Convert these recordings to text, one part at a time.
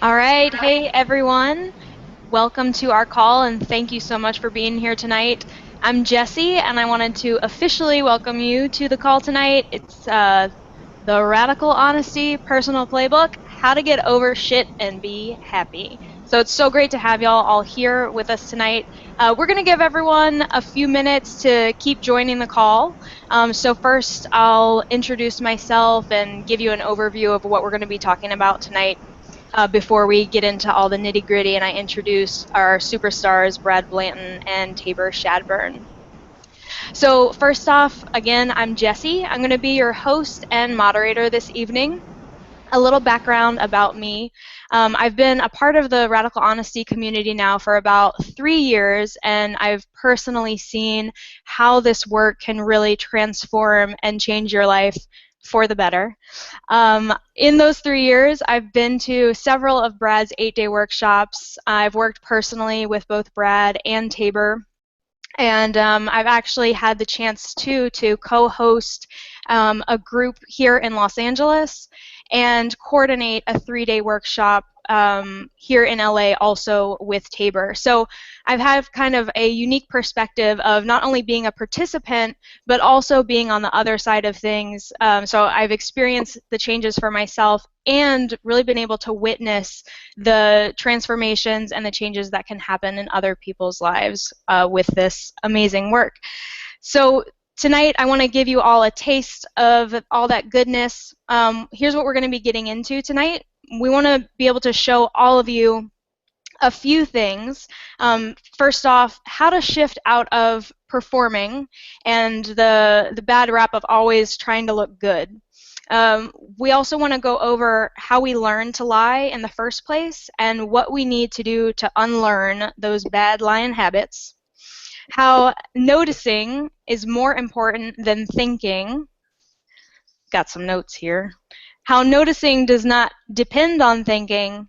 All right. Hey, everyone. Welcome to our call, and thank you so much for being here tonight. I'm Jessie, and I wanted to officially welcome you to the call tonight. It's the Radical Honesty Personal Playbook, How to Get Over Shit and Be Happy. So it's so great to have y'all all here with us tonight. We're going to give everyone a few minutes to keep joining the call. So first, I'll introduce myself and give you an overview of what we're going to be talking about tonight before we get into all the nitty gritty and I introduce our superstars, Brad Blanton and Tabor Shadburn. So first off, again, I'm Jessie. I'm going to be your host and moderator this evening. A little background about me. I've been a part of the Radical Honesty community now for about 3 years, and I've personally seen how this work can really transform and change your life for the better. In those 3 years, I've been to several of Brad's 8-day workshops. I've worked personally with both Brad and Tabor. And I've actually had the chance to co-host a group here in Los Angeles and coordinate a 3-day workshop here in LA also with Tabor. So I've had kind of a unique perspective of not only being a participant, but also being on the other side of things. So I've experienced the changes for myself and really been able to witness the transformations and the changes that can happen in other people's lives with this amazing work. So tonight, I want to give you all a taste of all that goodness. Here's what we're going to be getting into tonight. We want to be able to show all of you a few things. First off, how to shift out of performing and the bad rap of always trying to look good. We also want to go over how we learn to lie in the first place and what we need to do to unlearn those bad lying habits. How noticing is more important than thinking. Got some notes here. How noticing does not depend on thinking.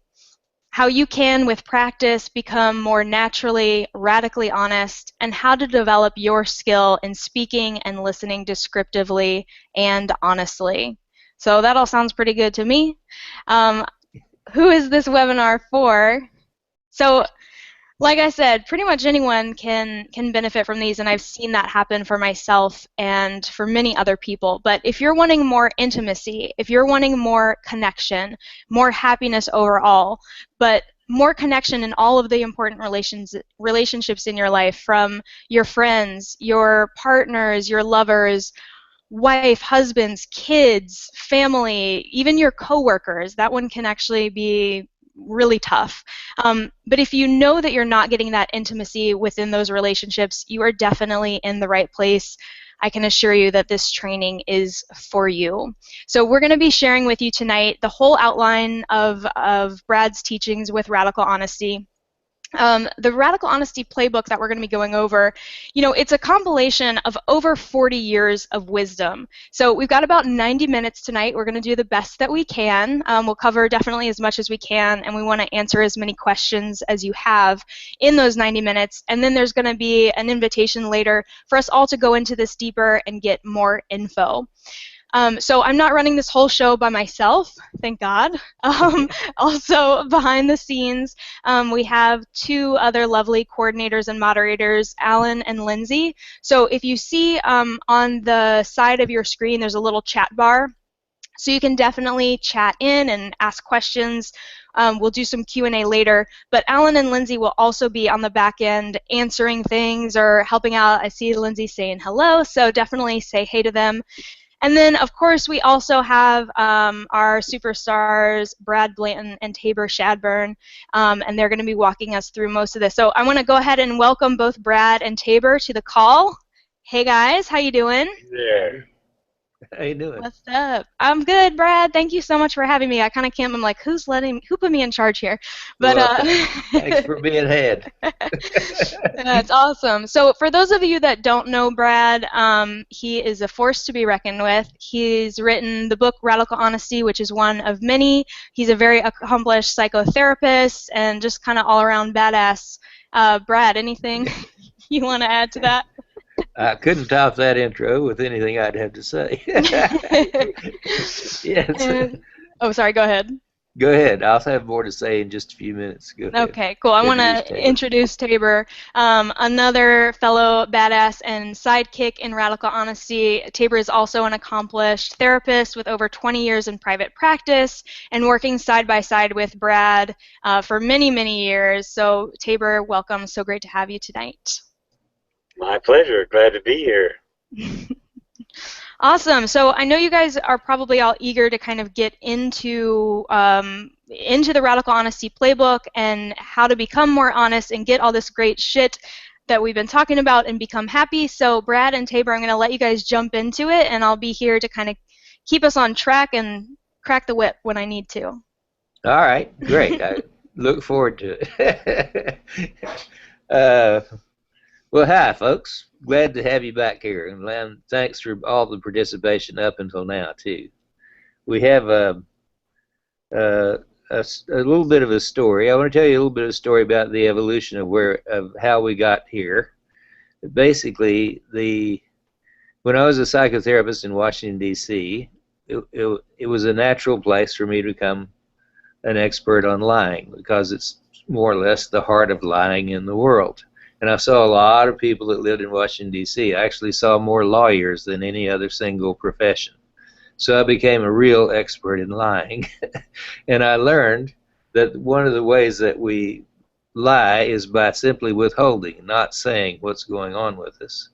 How you can, with practice, become more naturally, radically honest, and how to develop your skill in speaking and listening descriptively and honestly. So that all sounds pretty good to me. Who is this webinar for? So, like I said, pretty much anyone can benefit from these, and I've seen that happen for myself and for many other people. But if you're wanting more intimacy, if you're wanting more connection, more happiness overall, but more connection in all of the important relationships in your life, from your friends, your partners, your lovers, wife, husbands, kids, family, even your coworkers, that one can actually be really tough. But if you know that you're not getting that intimacy within those relationships, you are definitely in the right place. I can assure you that this training is for you. So we're going to be sharing with you tonight the whole outline of Brad's teachings with Radical Honesty. The Radical Honesty Playbook that we're going to be going over, it's a compilation of over 40 years of wisdom. So we've got about 90 minutes tonight. We're going to do the best that we can. We'll cover definitely as much as we can, and we want to answer as many questions as you have in those 90 minutes. And then there's going to be an invitation later for us all to go into this deeper and get more info. So I'm not running this whole show by myself, thank God. Also, behind the scenes, we have 2 other lovely coordinators and moderators, Alan and Lindsay. So if you see on the side of your screen, there's a little chat bar. So you can definitely chat in and ask questions. We'll do some Q&A later, but Alan and Lindsay will also be on the back end answering things or helping out. I see Lindsay saying hello, so definitely say hey to them. And then, of course, we also have our superstars, Brad Blanton and Tabor Shadburn, and they're going to be walking us through most of this. So I want to go ahead and welcome both Brad and Tabor to the call. Hey, guys. How you doing? There. How you doing? What's up? I'm good, Brad. Thank you so much for having me. I kind of can't. I'm like, who put me in charge here? But Well, thanks for being head. That's awesome. So for those of you that don't know Brad, he is a force to be reckoned with. He's written the book Radical Honesty, which is one of many. He's a very accomplished psychotherapist and just kind of all-around badass. Brad, anything you want to add to that? I couldn't top that intro with anything I'd have to say. Yes. Oh, sorry, go ahead. Go ahead. I'll have more to say in just a few minutes. Go ahead. Okay, cool. I want Introduce to Tabor. introduce Tabor, another fellow badass and sidekick in Radical Honesty. Tabor is also an accomplished therapist with over 20 years in private practice and working side by side with Brad for many, many years. So, Tabor, welcome. So great to have you tonight. My pleasure. Glad to be here. Awesome. So I know you guys are probably all eager to kind of get into the Radical Honesty Playbook and how to become more honest and get all this great shit that we've been talking about and become happy. So Brad and Tabor, I'm going to let you guys jump into it, and I'll be here to kind of keep us on track and crack the whip when I need to. All right, great. I look forward to it. Well, hi, folks. Glad to have you back here, and thanks for all the participation up until now, too. We have a little bit of a story. I want to tell you a little bit of a story about the evolution of how we got here. Basically, when I was a psychotherapist in Washington, D.C., it was a natural place for me to become an expert on lying because it's more or less the heart of lying in the world. And I saw a lot of people that lived in Washington, D.C. I actually saw more lawyers than any other single profession. So I became a real expert in lying. And I learned that one of the ways that we lie is by simply withholding, not saying what's going on with us.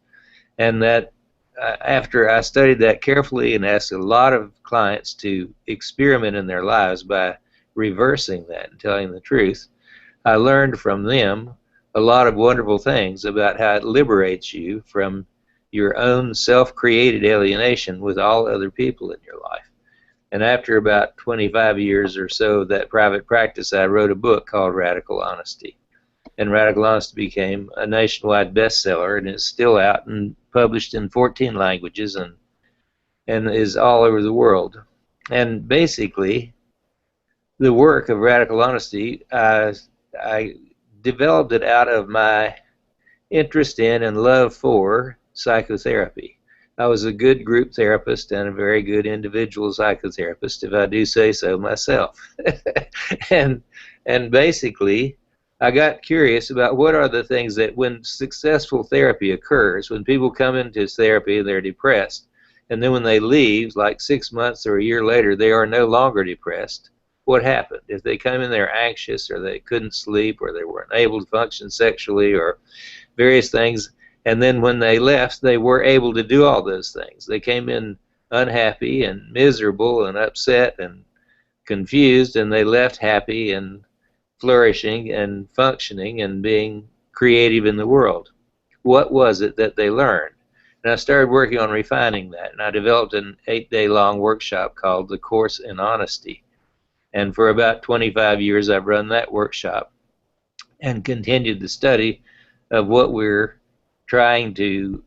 And that after I studied that carefully and asked a lot of clients to experiment in their lives by reversing that and telling the truth, I learned from them a lot of wonderful things about how it liberates you from your own self-created alienation with all other people in your life. And after about 25 years or so of that private practice, I wrote a book called Radical Honesty. And Radical Honesty became a nationwide bestseller, and it's still out and published in 14 languages and is all over the world. And basically, the work of Radical Honesty, I developed it out of my interest in and love for psychotherapy. I was a good group therapist and a very good individual psychotherapist, if I do say so myself. and basically, I got curious about what are the things that when successful therapy occurs, when people come into therapy and they're depressed, and then when they leave, like 6 months or a year later, they are no longer depressed. What happened? If they come in there anxious or they couldn't sleep or they weren't able to function sexually or various things, and then when they left, they were able to do all those things. They came in unhappy and miserable and upset and confused, and they left happy and flourishing and functioning and being creative in the world. What was it that they learned? And I started working on refining that, and I developed an 8-day-long workshop called The Course in Honesty. And for about 25 years, I've run that workshop and continued the study of what we're trying to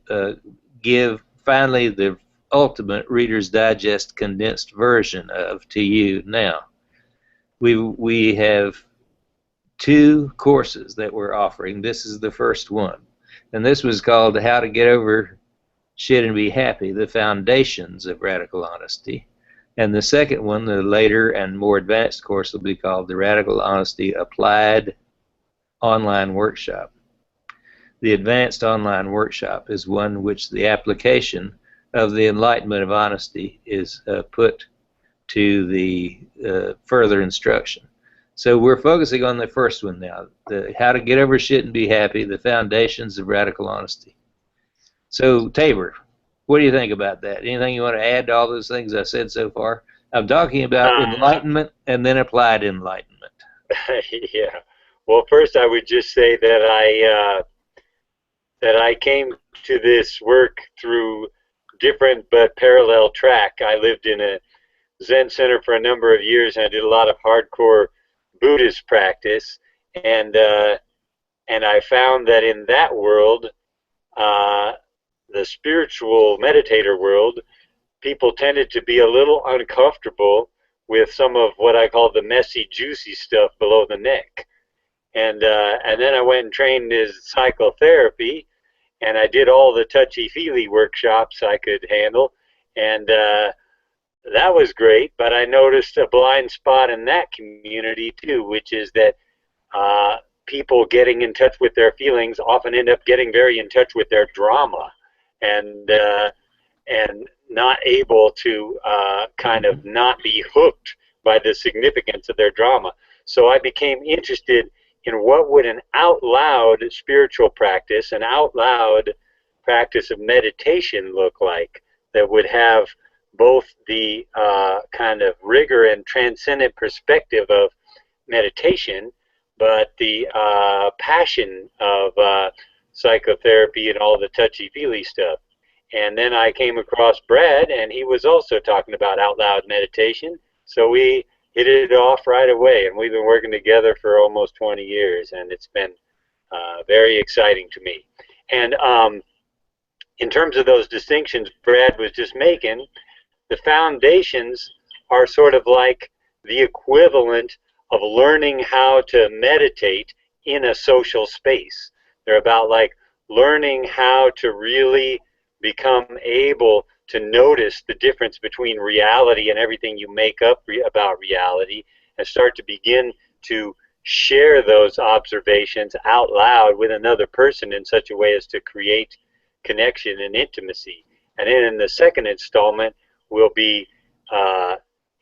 give finally the ultimate Reader's Digest condensed version of to you now. We have 2 courses that we're offering. This is the first one. And this was called How to Get Over Shit and Be Happy, the Foundations of Radical Honesty. And the second one, the later and more advanced course, will be called the Radical Honesty Applied Online Workshop. The advanced online workshop is one which the application of the enlightenment of honesty is put to the further instruction. So we're focusing on the first one now, how to get over shit and be happy, the foundations of radical honesty. So Tabor, what do you think about that? Anything you want to add to all those things I said so far? I'm talking about enlightenment and then applied enlightenment. Yeah. Well, first I would just say that I came to this work through different but parallel track. I lived in a Zen center for a number of years, and I did a lot of hardcore Buddhist practice, and I found that in that world, the spiritual meditator world, people tended to be a little uncomfortable with some of what I call the messy, juicy stuff below the neck. And then I went and trained as psychotherapy, and I did all the touchy-feely workshops I could handle, and that was great, but I noticed a blind spot in that community too, which is that people getting in touch with their feelings often end up getting very in touch with their drama, and not able to kind of not be hooked by the significance of their drama. So I became interested in what would an out loud spiritual practice, an out loud practice of meditation look like that would have both the kind of rigor and transcendent perspective of meditation, but the passion of psychotherapy and all the touchy-feely stuff. And then I came across Brad, and he was also talking about out loud meditation. So we hit it off right away, and we've been working together for almost 20 years, and it's been very exciting to me. And in terms of those distinctions Brad was just making, the foundations are sort of like the equivalent of learning how to meditate in a social space. They're about like learning how to really become able to notice the difference between reality and everything you make up about reality, and start to begin to share those observations out loud with another person in such a way as to create connection and intimacy. And then in the second installment, we'll be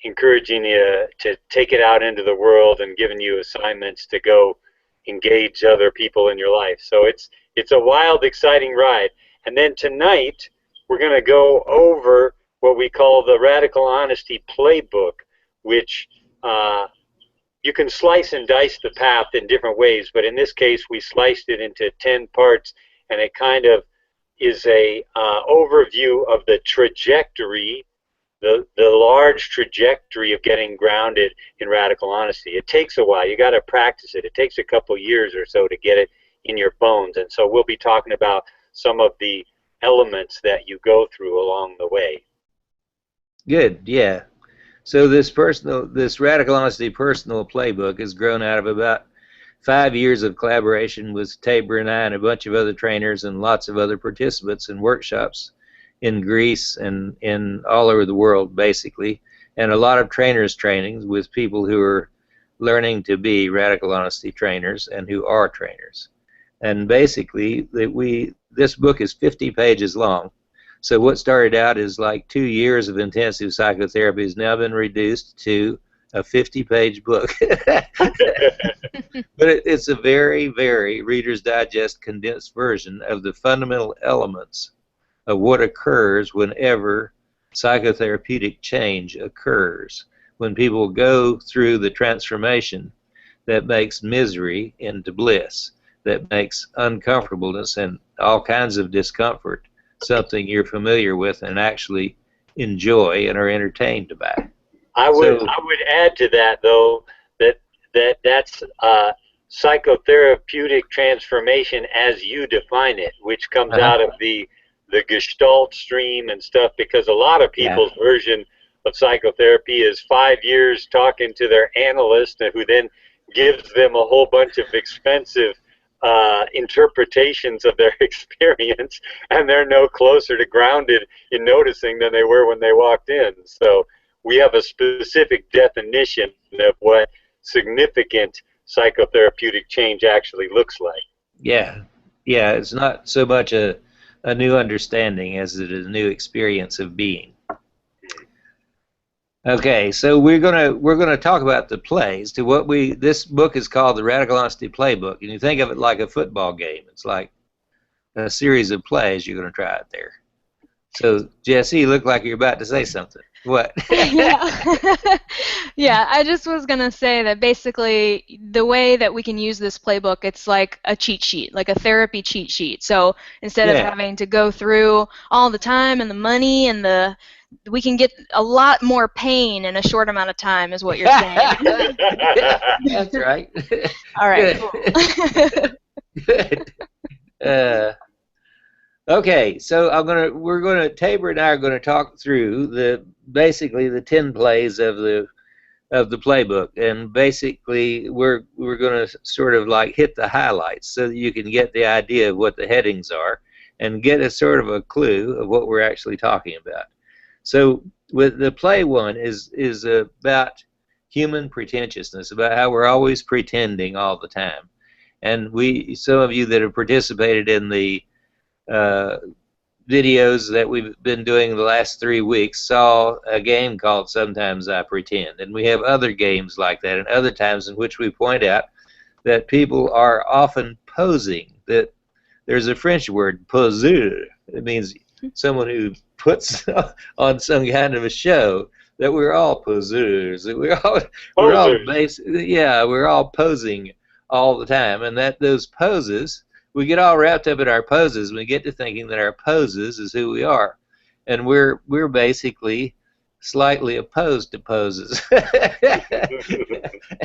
encouraging you to take it out into the world and giving you assignments to go engage other people in your life. So it's a wild, exciting ride. And then tonight, we're going to go over what we call the Radical Honesty Playbook, which you can slice and dice the path in different ways, but in this case, we sliced it into 10 parts, and it kind of is a overview of the trajectory, the large trajectory of getting grounded in radical honesty. It takes a while. You got to practice it. It takes a couple years or so to get it in your bones, and so we'll be talking about some of the elements that you go through along the way. Good, yeah. So this Radical Honesty personal playbook has grown out of about 5 years of collaboration with Tabor and I and a bunch of other trainers and lots of other participants in workshops in Greece and in all over the world, basically, and a lot of trainers trainings with people who are learning to be radical honesty trainers and who are trainers. And basically, this book is 50 pages long. So what started out as like 2 years of intensive psychotherapy has now been reduced to a 50-page book. But it's a very, very Reader's Digest condensed version of the fundamental elements of what occurs whenever psychotherapeutic change occurs, when people go through the transformation that makes misery into bliss, that makes uncomfortableness and all kinds of discomfort something you're familiar with and actually enjoy and are entertained by. I would add to that, though, that's psychotherapeutic transformation as you define it, which comes out of the Gestalt stream and stuff, because a lot of people's version of psychotherapy is 5 years talking to their analyst, who then gives them a whole bunch of expensive interpretations of their experience, and they're no closer to grounded in noticing than they were when they walked in. So we have a specific definition of what significant psychotherapeutic change actually looks like. Yeah, it's not so much a new understanding as it is a new experience of being. Okay, so we're gonna talk about the plays. This book is called the Radical Honesty Playbook, and you think of it like a football game. It's like a series of plays you're gonna try out there. So Jesse, you look like you're about to say something. What? Yeah. Yeah, I just was going to say that basically the way that we can use this playbook, it's like a cheat sheet, like a therapy cheat sheet. So instead of having to go through all the time and the money and we can get a lot more pain in a short amount of time, is what you're saying. That's right. All right, cool. Good. Okay, so Tabor and I are gonna talk through basically the 10 plays of the playbook, and basically we're gonna sort of like hit the highlights so that you can get the idea of what the headings are and get a sort of a clue of what we're actually talking about. So with the play one is about human pretentiousness, about how we're always pretending all the time. And some of you that have participated in the uh, videos that we've been doing the last 3 weeks saw a game called Sometimes I Pretend. And we have other games like that and other times in which we point out that people are often posing. That there's a French word, poseur. It means someone who puts on some kind of a show. That we're all poseurs. That we're all posing all the time, and that those poses, we get all wrapped up in our poses. We get to thinking that our poses is who we are, and we're basically slightly opposed to poses,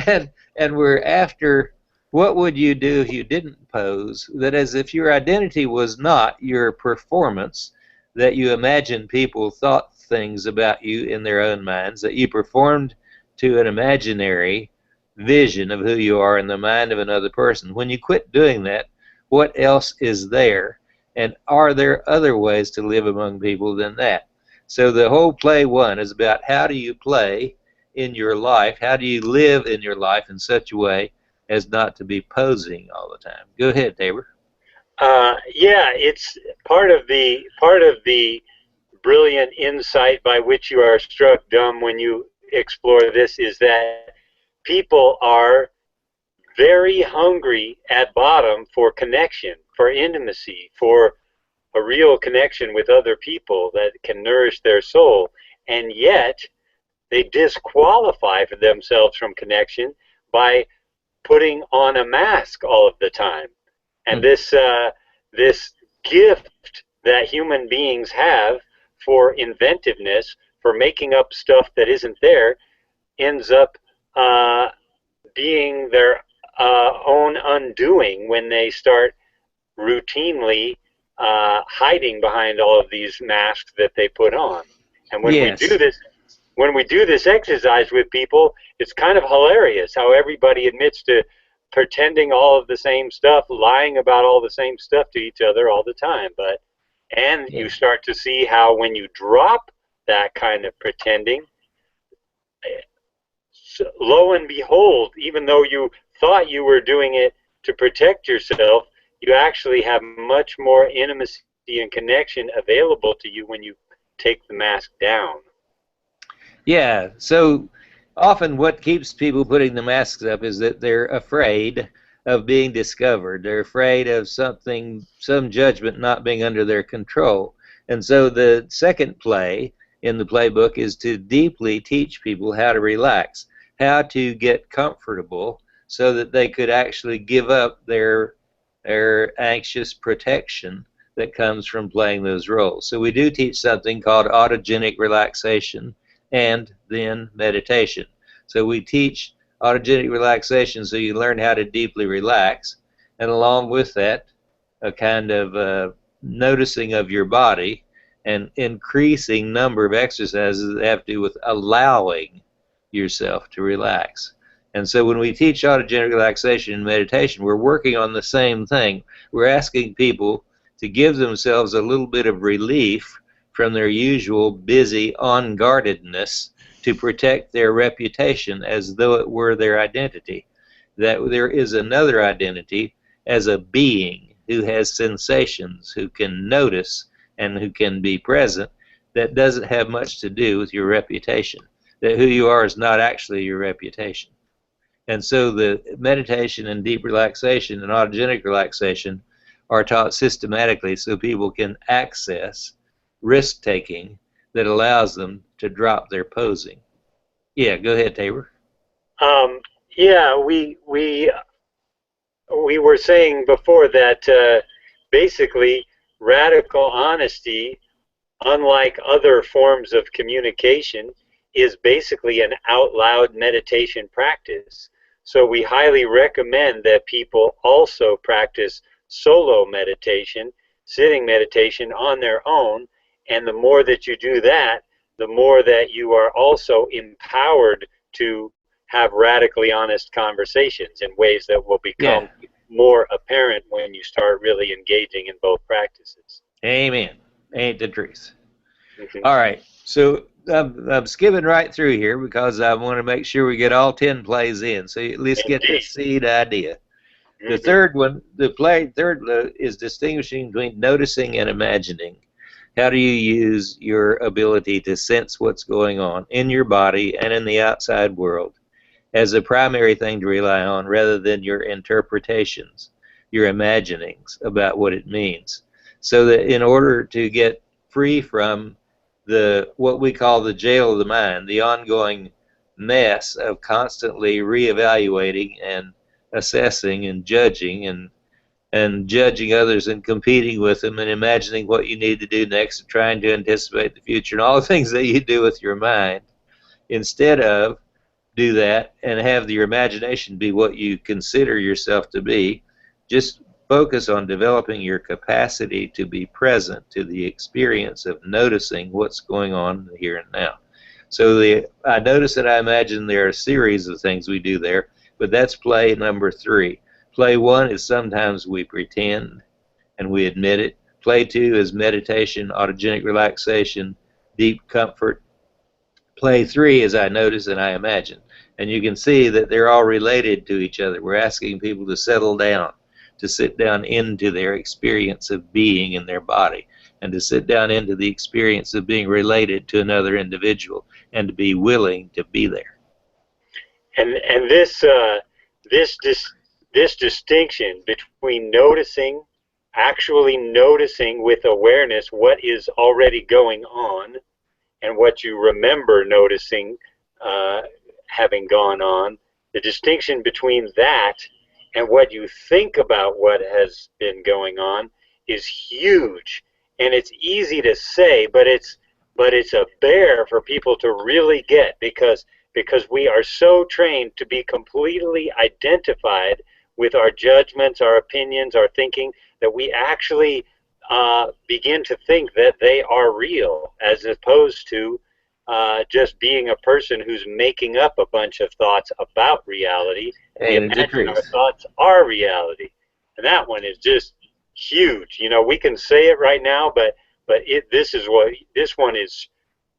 and we're after. What would you do if you didn't pose? That is, if your identity was not your performance, that you imagined people thought things about you in their own minds, that you performed to an imaginary vision of who you are in the mind of another person. When you quit doing that, what else is there? And are there other ways to live among people than that? So the whole play one is about how do you play in your life? How do you live in your life in such a way as not to be posing all the time? Go ahead, Tabor. Yeah, it's part of the brilliant insight by which you are struck dumb when you explore this is that people are very hungry at bottom for connection, for intimacy, for a real connection with other people that can nourish their soul, and yet they disqualify for themselves from connection by putting on a mask all of the time. And this gift that human beings have for inventiveness, for making up stuff that isn't there, ends up being their own undoing when they start routinely hiding behind all of these masks that they put on. And when Yes. we do this exercise with people, it's kind of hilarious how everybody admits to pretending all of the same stuff, lying about all the same stuff to each other all the time. You start to see how when you drop that kind of pretending, lo and behold, even though you thought you were doing it to protect yourself, you actually have much more intimacy and connection available to you when you take the mask down. Yeah, so often what keeps people putting the masks up is that they're afraid of being discovered. They're afraid of some judgment not being under their control. And so the second play in the playbook is to deeply teach people how to relax, how to get comfortable so that they could actually give up their anxious protection that comes from playing those roles. So we do teach something called autogenic relaxation and then meditation. So we teach autogenic relaxation so you learn how to deeply relax, and along with that, a kind of noticing of your body and increasing number of exercises that have to do with allowing yourself to relax. And so when we teach autogenic relaxation and meditation, we're working on the same thing. We're asking people to give themselves a little bit of relief from their usual busy on-guardedness to protect their reputation as though it were their identity. That there is another identity as a being who has sensations, who can notice, and who can be present, that doesn't have much to do with your reputation. That who you are is not actually your reputation. And so the meditation and deep relaxation and autogenic relaxation are taught systematically so people can access risk-taking that allows them to drop their posing. Yeah, go ahead, Tabor. Yeah, we were saying before that basically radical honesty, unlike other forms of communication, is basically an out loud meditation practice. So we highly recommend that people also practice solo meditation, sitting meditation on their own. And the more that you do that, the more that you are also empowered to have radically honest conversations in ways that will become more apparent when you start really engaging in both practices. Amen. Ain't the truth. All right. So I'm skimming right through here because I want to make sure we get all 10 plays in, so you at least get the Indeed. seed idea. The Mhm. third one, third is distinguishing between noticing and imagining. How do you use your ability to sense what's going on in your body and in the outside world as a primary thing to rely on rather than your interpretations, your imaginings about what it means? So that in order to get free from what we call the jail of the mind, the ongoing mess of constantly reevaluating and assessing and judging and judging others and competing with them and imagining what you need to do next and trying to anticipate the future and all the things that you do with your mind, instead of do that and have your imagination be what you consider yourself to be. Just focus on developing your capacity to be present to the experience of noticing what's going on here and now. So I notice that I imagine there are a series of things we do there, but that's play number 3. Play 1 is sometimes we pretend and we admit it. Play 2 is meditation, autogenic relaxation, deep comfort. Play 3 is I notice and I imagine. And you can see that they're all related to each other. We're asking people to settle down, to sit down into their experience of being in their body, and to sit down into the experience of being related to another individual, and to be willing to be there. And this distinction between noticing, actually noticing with awareness what is already going on, and what you remember noticing having gone on, the distinction between that and what you think about what has been going on is huge. And it's easy to say, but it's a bear for people to really get, because we are so trained to be completely identified with our judgments, our opinions, our thinking, that we actually begin to think that they are real, as opposed to just being a person who's making up a bunch of thoughts about reality. We And it's a imagine our truth. thoughts are reality. And that one is just huge. You know, we can say it right now, but this one is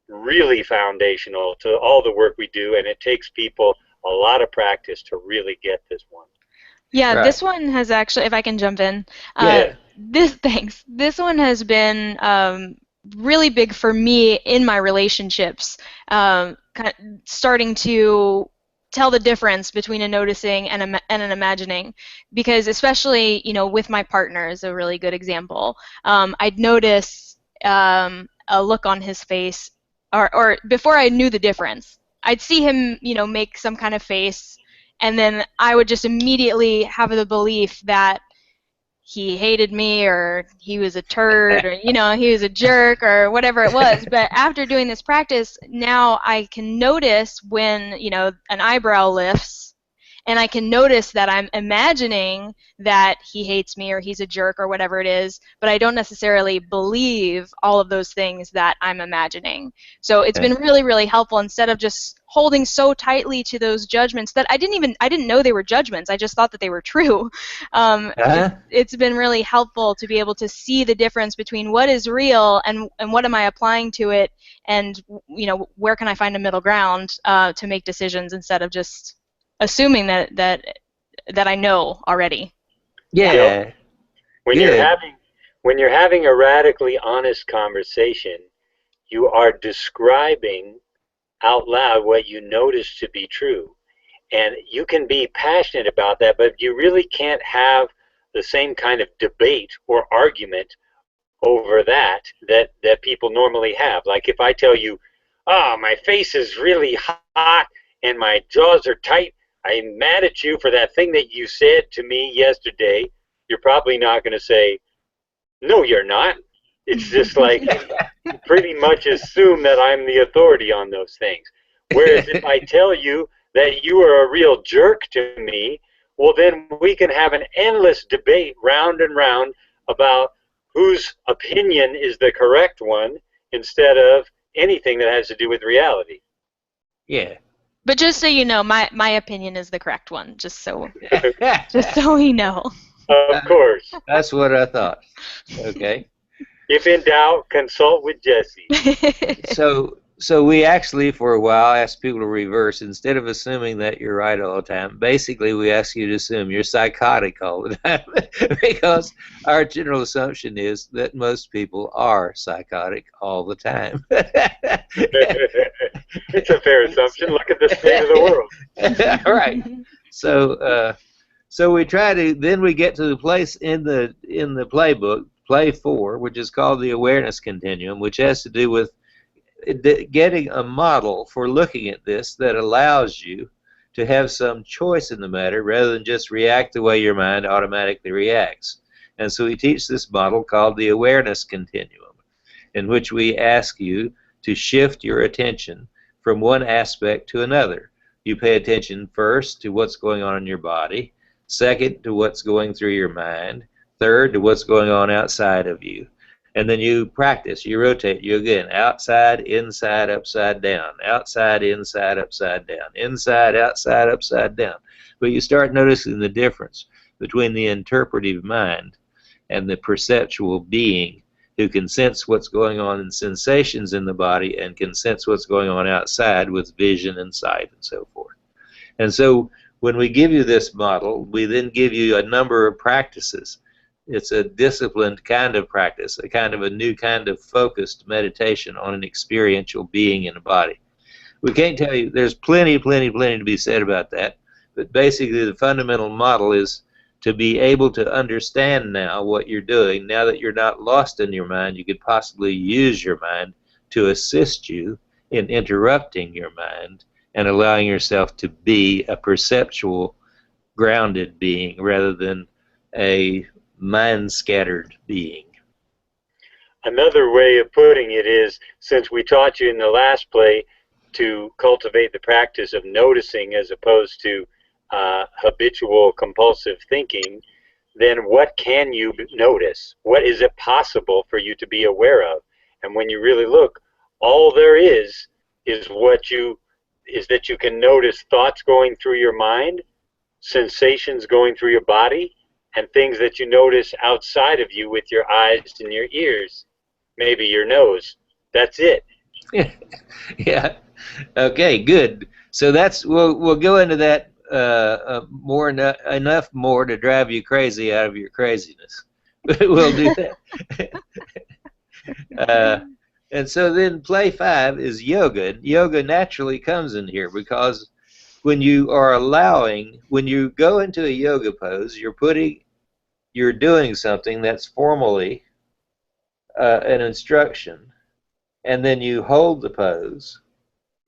really foundational to all the work we do, and it takes people a lot of practice to really get this one. Yeah, Right. this one has actually, if I can jump in, Yeah. this one has been really big for me in my relationships, kind of starting to tell the difference between a noticing and an imagining, because especially, with my partner is a really good example. I'd notice a look on his face, or before I knew the difference, I'd see him, make some kind of face, and then I would just immediately have the belief that he hated me, or he was a turd, or he was a jerk, or whatever it was. But after doing this practice, now I can notice when an eyebrow lifts, and I can notice that I'm imagining that he hates me or he's a jerk or whatever it is, but I don't necessarily believe all of those things that I'm imagining. So it's been really, really helpful, instead of just holding so tightly to those judgments that I didn't know they were judgments. I just thought that they were true. It's been really helpful to be able to see the difference between what is real and what am I applying to it, and where can I find a middle ground to make decisions, instead of just assuming that I know already. Yeah. You know, when Good. you're having a radically honest conversation, you are describing out loud what you notice to be true. And you can be passionate about that, but you really can't have the same kind of debate or argument over that people normally have. Like if I tell you, oh, my face is really hot and my jaws are tight, I'm mad at you for that thing that you said to me yesterday, you're probably not going to say, no, you're not. It's just like you pretty much assume that I'm the authority on those things. Whereas if I tell you that you are a real jerk to me, well, then we can have an endless debate round and round about whose opinion is the correct one, instead of anything that has to do with reality. Yeah. But just so you know, my opinion is the correct one, just so we know. Of course. That's what I thought. Okay. If in doubt, consult with Jesse. So So we actually, for a while, asked people to reverse. Instead of assuming that you're right all the time, basically we ask you to assume you're psychotic all the time because our general assumption is that most people are psychotic all the time. It's a fair assumption. Look at the state of the world. All right. So, so we try to, then we get to the place in the playbook, play 4, which is called the awareness continuum, which has to do with getting a model for looking at this that allows you to have some choice in the matter rather than just react the way your mind automatically reacts. And so we teach this model called the awareness continuum, in which we ask you to shift your attention from one aspect to another. You pay attention first to what's going on in your body, second to what's going through your mind, third to what's going on outside of you. And then you practice, you rotate, you again, outside, inside, upside down, outside, inside, upside down, inside, outside, upside down. But you start noticing the difference between the interpretive mind and the perceptual being who can sense what's going on in sensations in the body and can sense what's going on outside with vision and sight and so forth. And so when we give you this model, we then give you a number of practices. It's a disciplined kind of practice, a kind of a new kind of focused meditation on an experiential being in a body. We can't tell you, there's plenty to be said about that, but basically the fundamental model is to be able to understand now what you're doing. Now that you're not lost in your mind, you could possibly use your mind to assist you in interrupting your mind and allowing yourself to be a perceptual, grounded being rather than a mind-scattered being. Another way of putting it is, since we taught you in the last play to cultivate the practice of noticing as opposed to habitual compulsive thinking, then what can you notice? What is it possible for you to be aware of? And when you really look, all there is that you can notice thoughts going through your mind, sensations going through your body, and things that you notice outside of you with your eyes and your ears, maybe your nose. That's it. Yeah. Okay. Good. So that's we'll go into that more enough more to drive you crazy out of your craziness. We'll do that. And so then play 5 is yoga. And yoga naturally comes in here because when you are when you go into a yoga pose, you're doing something that's formally an instruction, and then you hold the pose,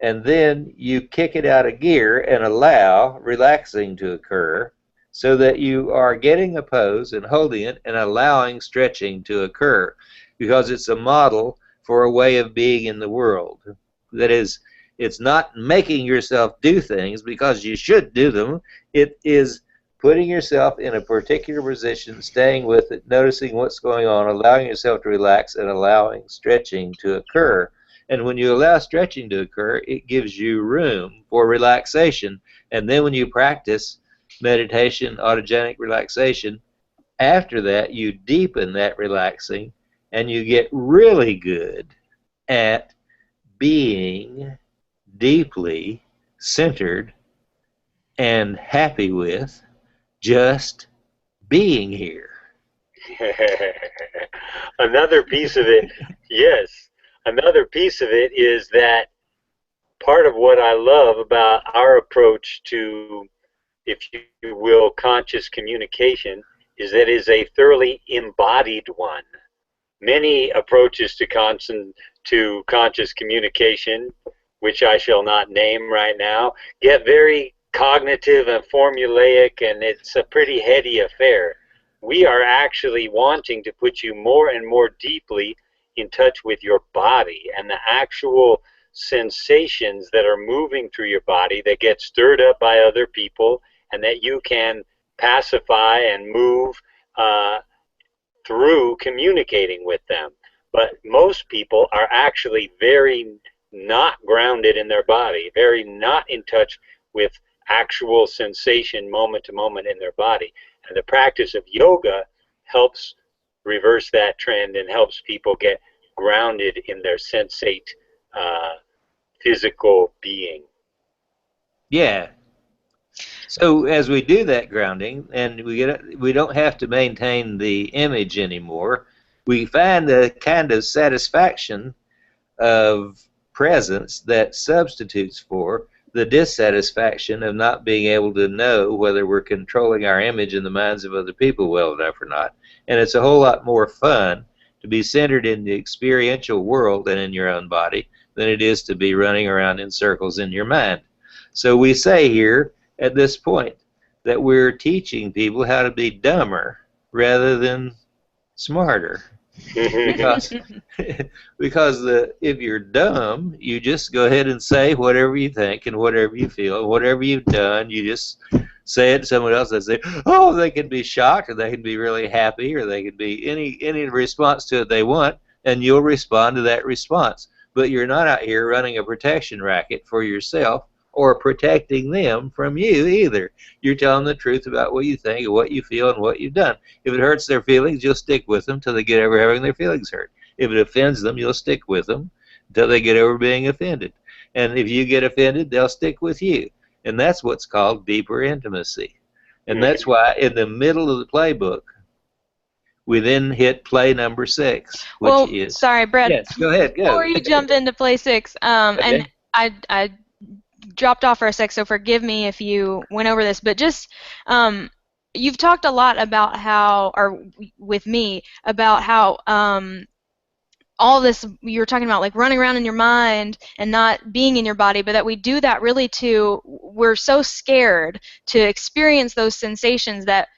and then you kick it out of gear and allow relaxing to occur so that you are getting a pose and holding it and allowing stretching to occur, because it's a model for a way of being in the world. That is, it's not making yourself do things because you should do them. It is putting yourself in a particular position, staying with it, noticing what's going on, allowing yourself to relax, and allowing stretching to occur. And when you allow stretching to occur, it gives you room for relaxation. And then when you practice meditation, autogenic relaxation, after that you deepen that relaxing and you get really good at being deeply centered and happy with just being here. Another piece of it, yes, another piece of it is that part of what I love about our approach to, if you will, conscious communication is that it is a thoroughly embodied one. Many approaches to conscious communication, which I shall not name right now, get very cognitive and formulaic, and it's a pretty heady affair. We are actually wanting to put you more and more deeply in touch with your body and the actual sensations that are moving through your body that get stirred up by other people and that you can pacify and move through communicating with them. But most people are actually very not grounded in their body, very not in touch with actual sensation moment to moment in their body. And the practice of yoga helps reverse that trend and helps people get grounded in their sensate physical being. Yeah. So as we do that grounding, and we don't have to maintain the image anymore, we find a kind of satisfaction of presence that substitutes for the dissatisfaction of not being able to know whether we're controlling our image in the minds of other people well enough or not. And it's a whole lot more fun to be centered in the experiential world and in your own body than it is to be running around in circles in your mind. So we say here at this point that we're teaching people how to be dumber rather than smarter. because if you're dumb, you just go ahead and say whatever you think and whatever you feel and whatever you've done. You just say it to someone else. They say, "Oh," they can be shocked, or they can be really happy, or they can be any response to it they want, and you'll respond to that response. But you're not out here running a protection racket for yourself or protecting them from you either. You're telling the truth about what you think and what you feel and what you've done. If it hurts their feelings, you'll stick with them till they get over having their feelings hurt. If it offends them, you'll stick with them until they get over being offended. And if you get offended, they'll stick with you. And that's what's called deeper intimacy. And that's why in the middle of the playbook, we then hit play number 6, which is... Sorry, Brett. Yes, go ahead, go. Before you jump into play 6, Okay. and I dropped off for a sec, so forgive me if you went over this, but just you've talked a lot about how, or with me, about how all this you're talking about, like running around in your mind and not being in your body, but that we do that really we're so scared to experience those sensations that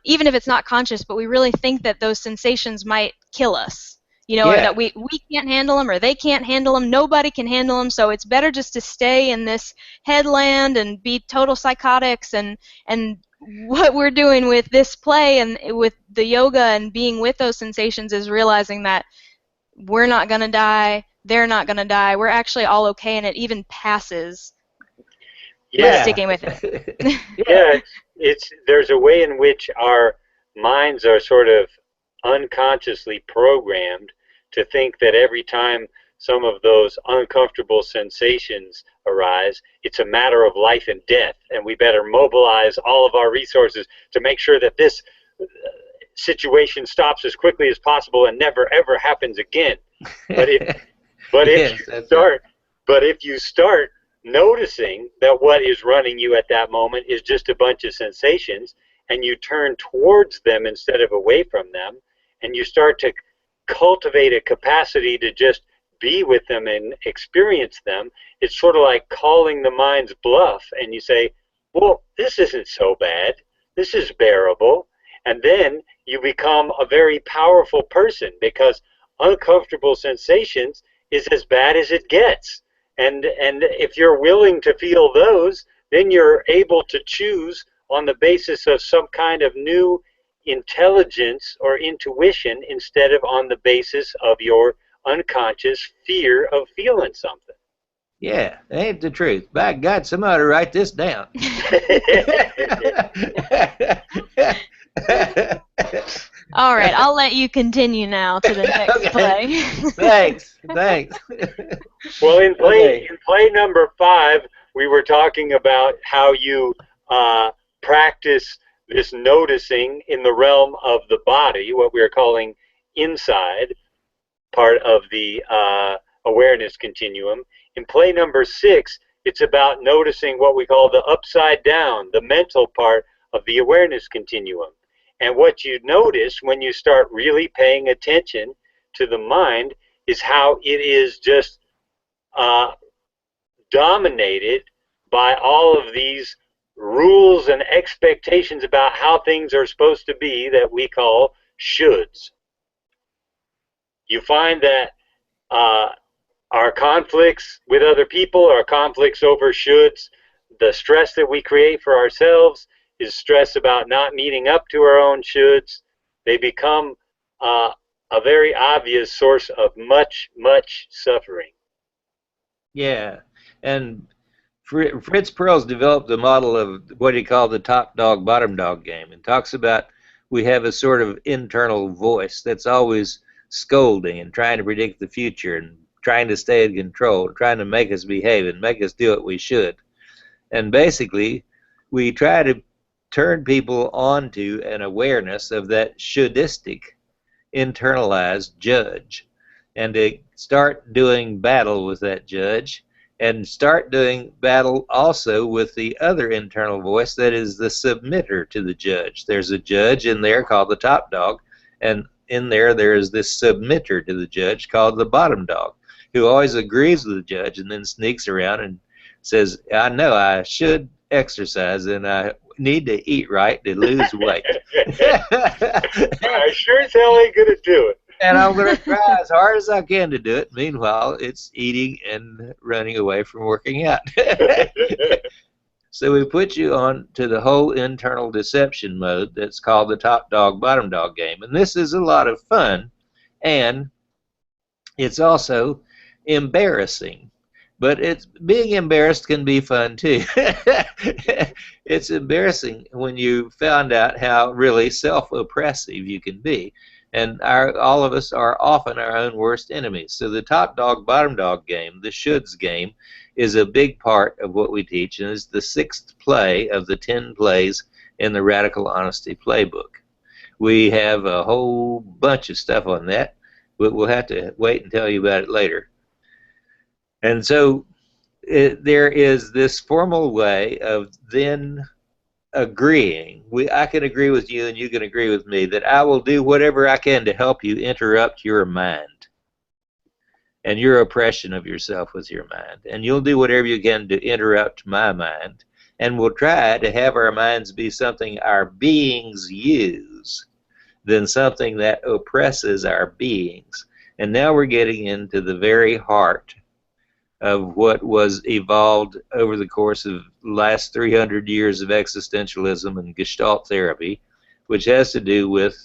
even if it's not conscious, but we really think that those sensations might kill us. Or that we can't handle them, or they can't handle them, nobody can handle them, so it's better just to stay in this headland and be total psychotics. And what we're doing with this play and with the yoga and being with those sensations is realizing that we're not going to die, they're not going to die, we're actually all okay, and it even passes. Yeah. Sticking with it. Yeah, there's a way in which our minds are sort of unconsciously programmed to think that every time some of those uncomfortable sensations arise, it's a matter of life and death, and we better mobilize all of our resources to make sure that this situation stops as quickly as possible and never ever happens again. But if you start noticing that what is running you at that moment is just a bunch of sensations, and you turn towards them instead of away from them, and you start to cultivate a capacity to just be with them and experience them, it's sort of like calling the mind's bluff, and you say, well, this isn't so bad, this is bearable, and then you become a very powerful person, because uncomfortable sensations is as bad as it gets. And if you're willing to feel those, then you're able to choose on the basis of some kind of new intelligence or intuition instead of on the basis of your unconscious fear of feeling something. Yeah, ain't the truth. By God, somebody write this down. All right, I'll let you continue now to the next play. Thanks. Well, in play number 5, we were talking about how you practice this noticing in the realm of the body, what we are calling inside part of the awareness continuum. In play number 6, it's about noticing what we call the upside down, the mental part of the awareness continuum. And what you notice when you start really paying attention to the mind is how it is just dominated by all of these rules and expectations about how things are supposed to be that we call shoulds. You find that our conflicts with other people, our conflicts over shoulds, the stress that we create for ourselves is stress about not meeting up to our own shoulds. They become a very obvious source of much, much suffering. Yeah, and Fritz Perls developed a model of what he called the top dog, bottom dog game, and talks about we have a sort of internal voice that's always scolding and trying to predict the future and trying to stay in control, trying to make us behave and make us do what we should. And basically, we try to turn people onto an awareness of that shouldistic internalized judge, and to start doing battle with that judge, and start doing battle also with the other internal voice that is the submitter to the judge. There's a judge in there called the top dog, and in there is this submitter to the judge called the bottom dog, who always agrees with the judge and then sneaks around and says, I know I should exercise and I need to eat right to lose weight. I sure as hell ain't going to do it. And I'm going to try as hard as I can to do it. Meanwhile, it's eating and running away from working out. So we put you on to the whole internal deception mode that's called the top dog, bottom dog game. And this is a lot of fun. And it's also embarrassing. But being embarrassed can be fun too. It's embarrassing when you found out how really self-oppressive you can be. And all of us are often our own worst enemies. So the top dog, bottom dog game, the shoulds game, is a big part of what we teach, and is the 6th play of the 10 plays in the Radical Honesty Playbook. We have a whole bunch of stuff on that, but we'll have to wait and tell you about it later. And so there is this formal way of then agreeing. I can agree with you and you can agree with me that I will do whatever I can to help you interrupt your mind and your oppression of yourself with your mind. And you'll do whatever you can to interrupt my mind. And we'll try to have our minds be something our beings use than something that oppresses our beings. And now we're getting into the very heart of what was evolved over the course of the last 300 years of existentialism and Gestalt therapy, which has to do with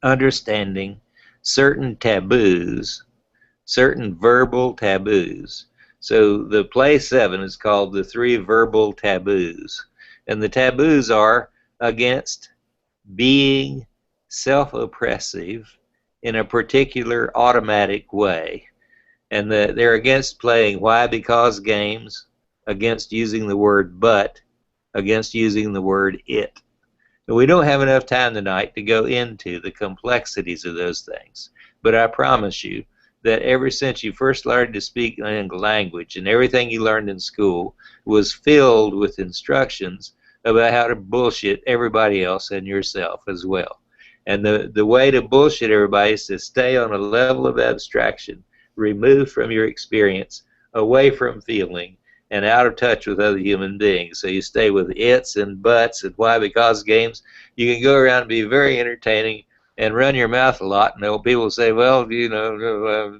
understanding certain taboos, certain verbal taboos. So the play 7 is called the 3 verbal taboos. And the taboos are against being self-oppressive in a particular automatic way. And they're against playing why, because games, against using the word but, against using the word it. And we don't have enough time tonight to go into the complexities of those things. But I promise you that ever since you first learned to speak language, and everything you learned in school was filled with instructions about how to bullshit everybody else and yourself as well. And the way to bullshit everybody is to stay on a level of abstraction, removed from your experience, away from feeling, and out of touch with other human beings. So you stay with its and buts and why, because games. You can go around and be very entertaining and run your mouth a lot, and people say, well, you know,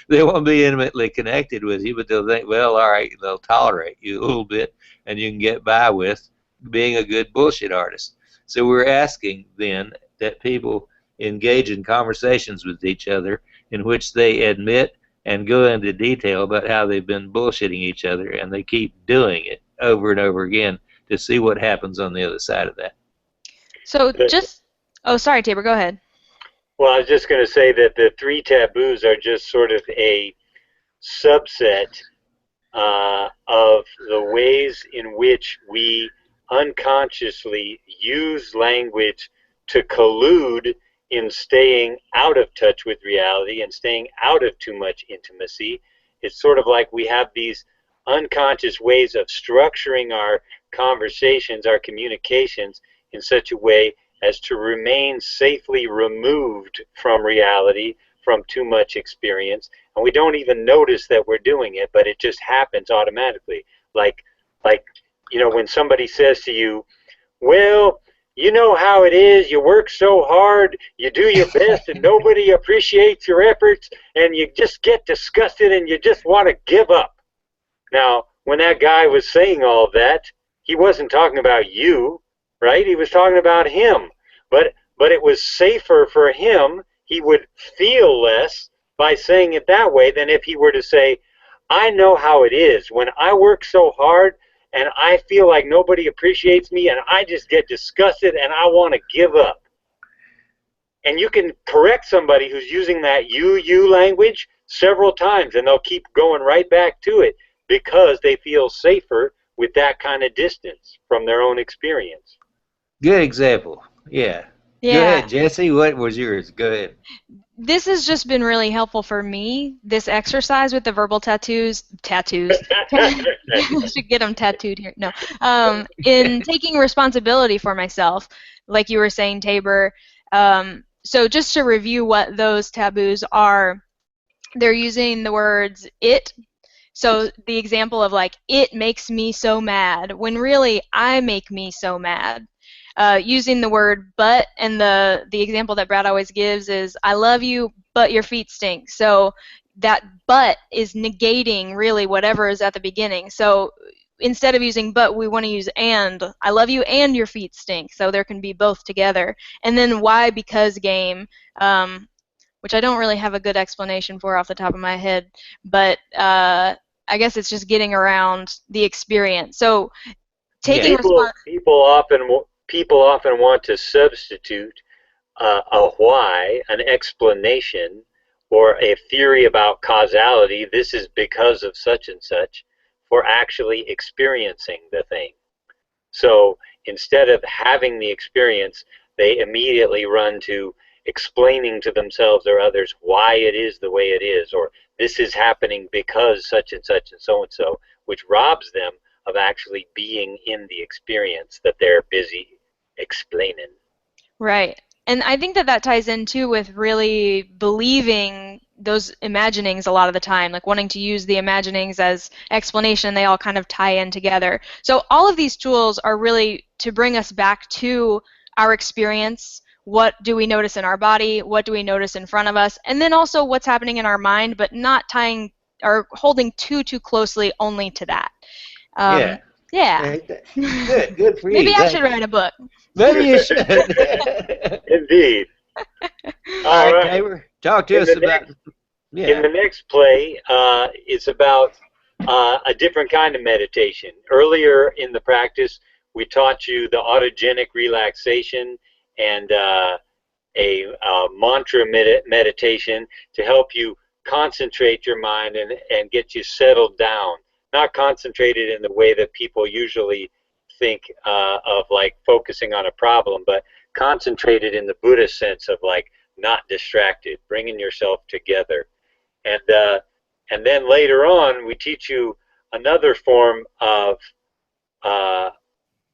they won't be intimately connected with you, but they'll think, well, all right, they'll tolerate you a little bit, and you can get by with being a good bullshit artist. So we're asking then that people engage in conversations with each other in which they admit and go into detail about how they've been bullshitting each other, and they keep doing it over and over again to see what happens on the other side of that. So oh, sorry, Tabor, go ahead. Well, I was just going to say that the 3 taboos are just sort of a subset of the ways in which we unconsciously use language to collude in staying out of touch with reality and staying out of too much intimacy. It's sort of like we have these unconscious ways of structuring our conversations, our communications, in such a way as to remain safely removed from reality, from too much experience. And we don't even notice that we're doing it, but it just happens automatically. Like you know, when somebody says to you, well, you know how it is, you work so hard, you do your best, and nobody appreciates your efforts, and you just get disgusted and you just want to give up. Now, when that guy was saying all of that, he wasn't talking about you, right? He was talking about him. But it was safer for him, he would feel less by saying it that way than if he were to say, I know how it is. When I work so hard, and I feel like nobody appreciates me, and I just get disgusted, and I want to give up. And you can correct somebody who's using that you language several times, and they'll keep going right back to it because they feel safer with that kind of distance from their own experience. Good example. Yeah. Go Yeah. ahead, Jesse. What was yours? Go ahead. This has just been really helpful for me, this exercise with the verbal tattoos. I should get them tattooed here. No. In taking responsibility for myself, like you were saying, Tabor. So just to review what those taboos are, they're using the words it. So the example of like, it makes me so mad, when really I make me so mad. Using the word but, and the example that Brad always gives is, I love you, but your feet stink. So that but is negating really whatever is at the beginning. So instead of using but, we want to use and. I love you and your feet stink. So there can be both together. And then why, because game, which I don't really have a good explanation for off the top of my head, but I guess it's just getting around the experience. So taking People often want to substitute a why, an explanation, or a theory about causality. This is because of such and such, for actually experiencing the thing. So instead of having the experience, they immediately run to explaining to themselves or others why it is the way it is, or this is happening because such and such and so, which robs them of actually being in the experience that they're busy explaining. Right. And I think that that ties in too with really believing those imaginings a lot of the time, like wanting to use the imaginings as explanation. They all kind of tie in together. So all of these tools are really to bring us back to our experience. What do we notice in our body? What do we notice in front of us? And then also what's happening in our mind, but not tying or holding too closely only to that. Yeah. Yeah. Good for you. Maybe I should write a book. Maybe you should. Indeed. All right, Tabor, talk to us about. In the next play, it's about a different kind of meditation. Earlier in the practice, we taught you the autogenic relaxation and a mantra meditation to help you concentrate your mind and get you settled down. Not concentrated in the way that people usually think of, like focusing on a problem, but concentrated in the Buddhist sense of like not distracted, bringing yourself together. And then later on, we teach you another form of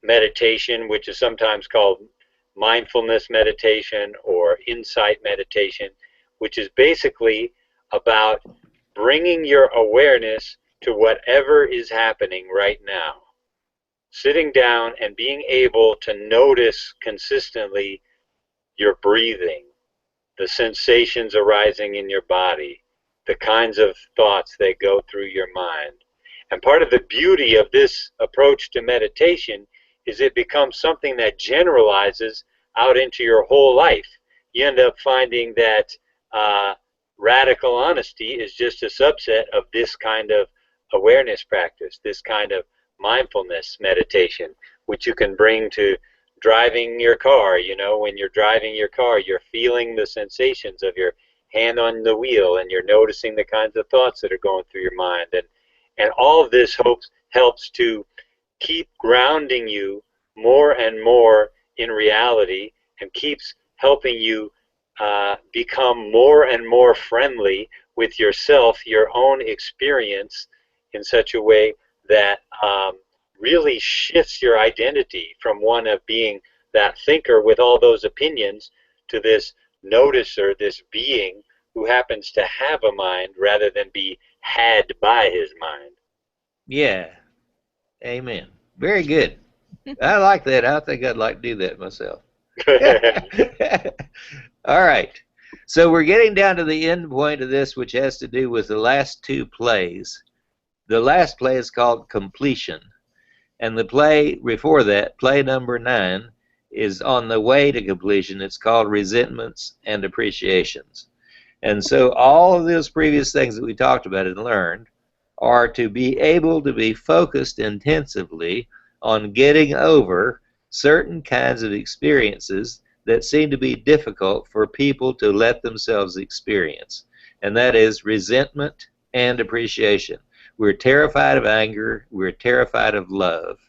meditation, which is sometimes called mindfulness meditation or insight meditation, which is basically about bringing your awareness to whatever is happening right now. Sitting down and being able to notice consistently your breathing, the sensations arising in your body, the kinds of thoughts that go through your mind. And part of the beauty of this approach to meditation is it becomes something that generalizes out into your whole life. You end up finding that radical honesty is just a subset of this kind of awareness practice, this kind of mindfulness meditation, which you can bring to driving your car. You know, when you're driving your car, you're feeling the sensations of your hand on the wheel, and you're noticing the kinds of thoughts that are going through your mind. And all of this helps to keep grounding you more and more in reality, and keeps helping you become more and more friendly with yourself, your own experience, in such a way that really shifts your identity from one of being that thinker with all those opinions to this noticer, this being who happens to have a mind rather than be had by his mind. Yeah. Amen. Very good. I like that. I think I'd like to do that myself. All right. So we're getting down to the end point of this, which has to do with the last two plays. The last play is called Completion. And the play before that, play number 9, is on the way to completion. It's called Resentments and Appreciations. And so all of those previous things that we talked about and learned are to be able to be focused intensively on getting over certain kinds of experiences that seem to be difficult for people to let themselves experience. and that is resentment and appreciation. We're terrified of anger. We're terrified of love.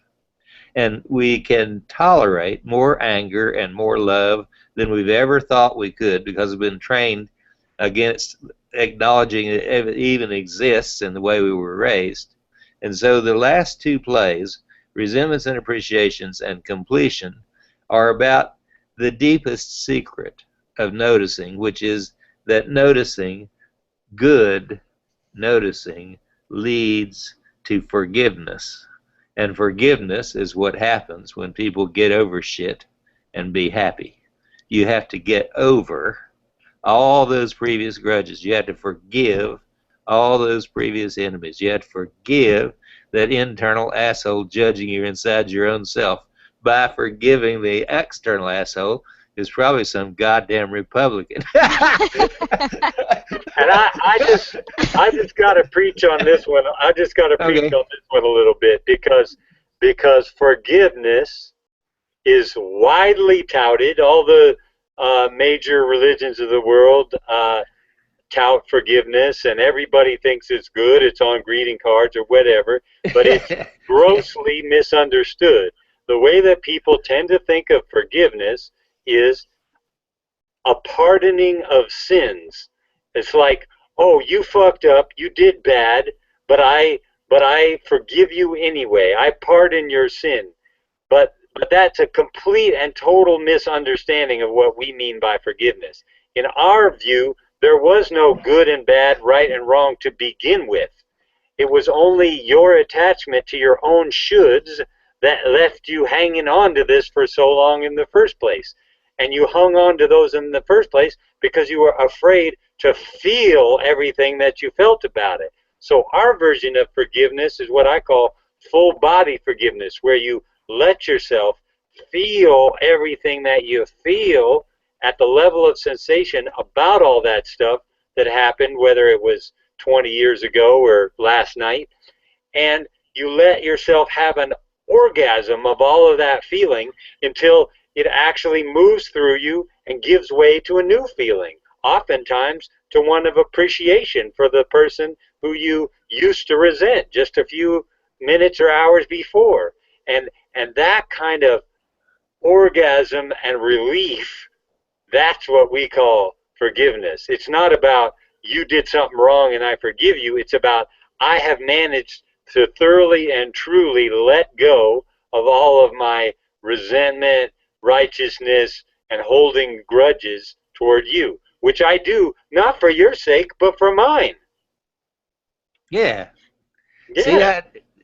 And we can tolerate more anger and more love than we've ever thought we could because we've been trained against acknowledging it even exists in the way we were raised. And so the last two plays, Resentments and Appreciations and Completion, are about the deepest secret of noticing, which is that noticing, good noticing, leads to forgiveness. And forgiveness is what happens when people get over shit and be happy. You have to get over all those previous grudges. You have to forgive all those previous enemies. You have to forgive that internal asshole judging you inside your own self by forgiving the external asshole who's probably some goddamn Republican. And I just got to preach on this one. I just got to preach on this one a little bit because forgiveness is widely touted. All the major religions of the world tout forgiveness, and everybody thinks it's good. It's on greeting cards or whatever, but it's grossly misunderstood. The way that people tend to think of forgiveness is a pardoning of sins. It's like, oh, you fucked up, you did bad, but I forgive you anyway. I pardon your sin. But that's a complete and total misunderstanding of what we mean by forgiveness. In our view, there was no good and bad, right and wrong to begin with. It was only your attachment to your own shoulds that left you hanging on to this for so long in the first place. And you hung on to those in the first place because you were afraid to feel everything that you felt about it. So our version of forgiveness is what I call full body forgiveness, where you let yourself feel everything that you feel at the level of sensation about all that stuff that happened, whether it was 20 years ago or last night, and you let yourself have an orgasm of all of that feeling until it actually moves through you and gives way to a new feeling, oftentimes to one of appreciation for the person who you used to resent just a few minutes or hours before. And that kind of orgasm and relief, that's what we call forgiveness. It's not about you did something wrong and I forgive you. It's about I have managed to thoroughly and truly let go of all of my resentment, righteousness, and holding grudges toward you, which I do not for your sake, but for mine. Yeah. See,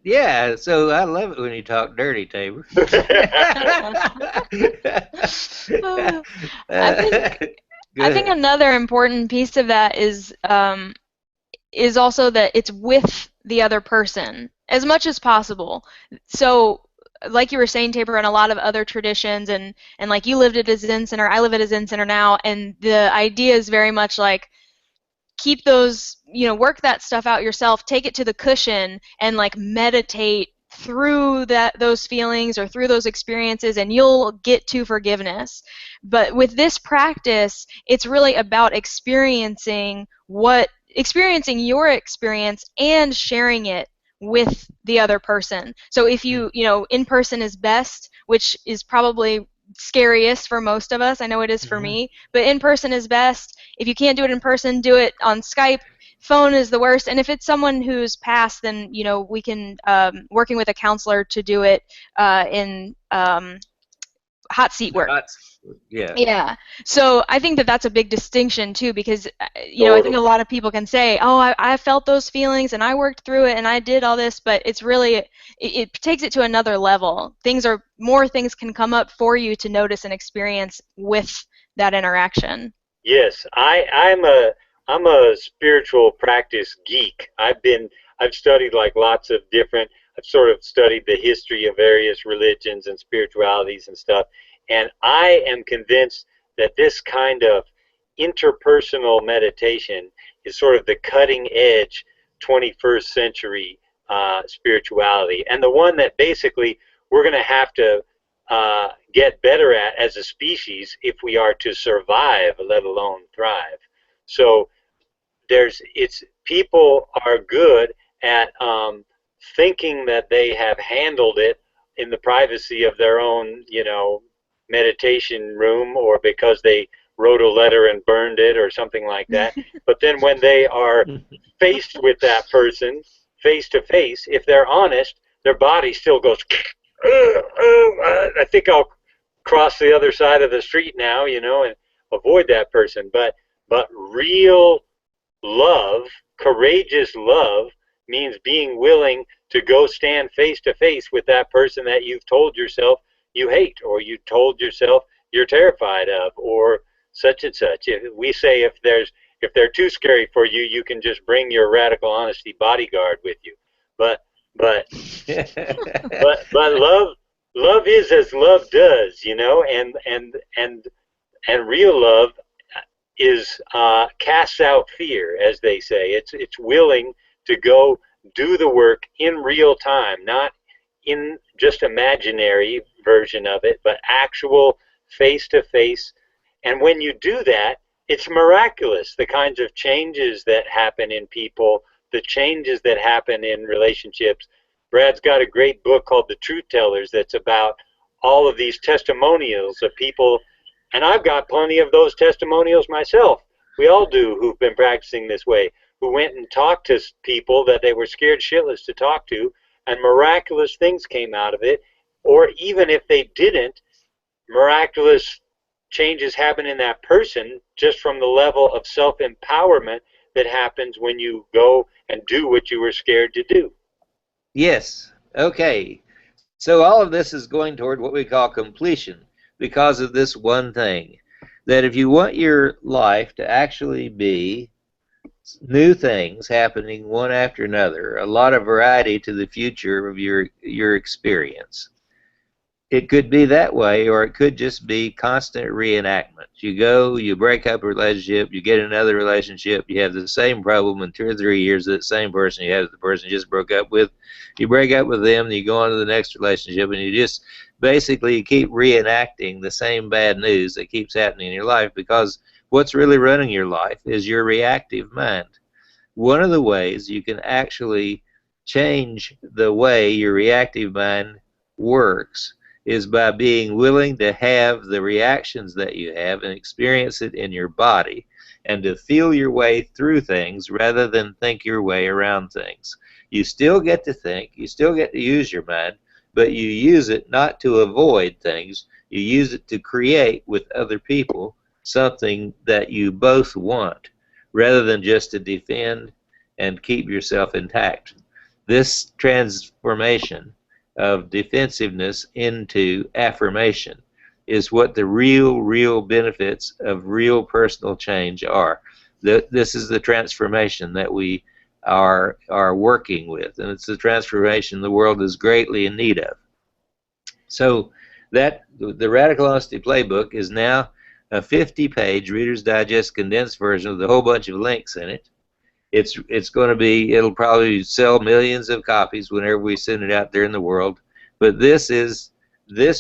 yeah, so I love it when you talk dirty, Tabor. I think another important piece of that is also that it's with the other person as much as possible. So, like you were saying, Tabor, in a lot of other traditions, and like you lived at a Zen center, I live at a Zen center now, and the idea is very much like keep those, work that stuff out yourself, take it to the cushion, and like meditate through those feelings or through those experiences, and you'll get to forgiveness. But with this practice, it's really about experiencing your experience and sharing it with the other person. So if you in person is best, which is probably scariest for most of us. I know it is for me, but in person is best. If you can't do it in person, do it on Skype. Phone is the worst, and if it's someone who's passed, then we can working with a counselor to do it in hot seat work. Yeah. So I think that that's a big distinction too, because I think a lot of people can say, oh, I felt those feelings and I worked through it and I did all this, but it's really it takes it to another level. More things can come up for you to notice and experience with that interaction. Yes, I'm a spiritual practice geek. I've studied like lots of different. I've sort of studied the history of various religions and spiritualities and stuff. And I am convinced that this kind of interpersonal meditation is sort of the cutting edge 21st century spirituality, and the one that basically we're going to have to get better at as a species if we are to survive, let alone thrive. So it's people are good at thinking that they have handled it in the privacy of their own, meditation room, or because they wrote a letter and burned it or something like that. But then when they are faced with that person face to face, if they're honest, their body still goes, I think I'll cross the other side of the street now, and avoid that person. But real love, courageous love, means being willing to go stand face to face with that person that you've told yourself you hate, or you told yourself you're terrified of, or such and such. We say if they're too scary for you, you can just bring your radical honesty bodyguard with you. But but but love is as love does, and real love is casts out fear, as they say. It's willing to go do the work in real time, not in just imaginary version of it, but actual face to face. And when you do that, it's miraculous, the kinds of changes that happen in people, the changes that happen in relationships. Brad's got a great book called The Truth Tellers that's about all of these testimonials of people, and I've got plenty of those testimonials myself. We all do, who've been practicing this way, who went and talked to people that they were scared shitless to talk to, and miraculous things came out of it. Or even if they didn't, miraculous changes happen in that person just from the level of self-empowerment that happens when you go and do what you were scared to do. Yes. Okay. So all of this is going toward what we call completion because of this one thing, that if you want your life to actually be new things happening one after another, a lot of variety to the future of your experience. It could be that way, or it could just be constant reenactment. You go, you break up a relationship, you get another relationship, you have the same problem in 2 or 3 years with the same person you had with the person you just broke up with. You break up with them, and you go on to the next relationship, and you just basically keep reenacting the same bad news that keeps happening in your life, because what's really running your life is your reactive mind. One of the ways you can actually change the way your reactive mind works is by being willing to have the reactions that you have and experience it in your body, and to feel your way through things rather than think your way around things. You still get to think, you still get to use your mind, but you use it not to avoid things, you use it to create with other people something that you both want, rather than just to defend and keep yourself intact. This transformation of defensiveness into affirmation is what the real benefits of real personal change are. This is the transformation that we are working with, and it's the transformation the world is greatly in need of. So that the Radical Honesty Playbook is now a 50-page Reader's Digest condensed version with a whole bunch of links in it. It's going to be, it'll probably sell millions of copies whenever we send it out there in the world. But this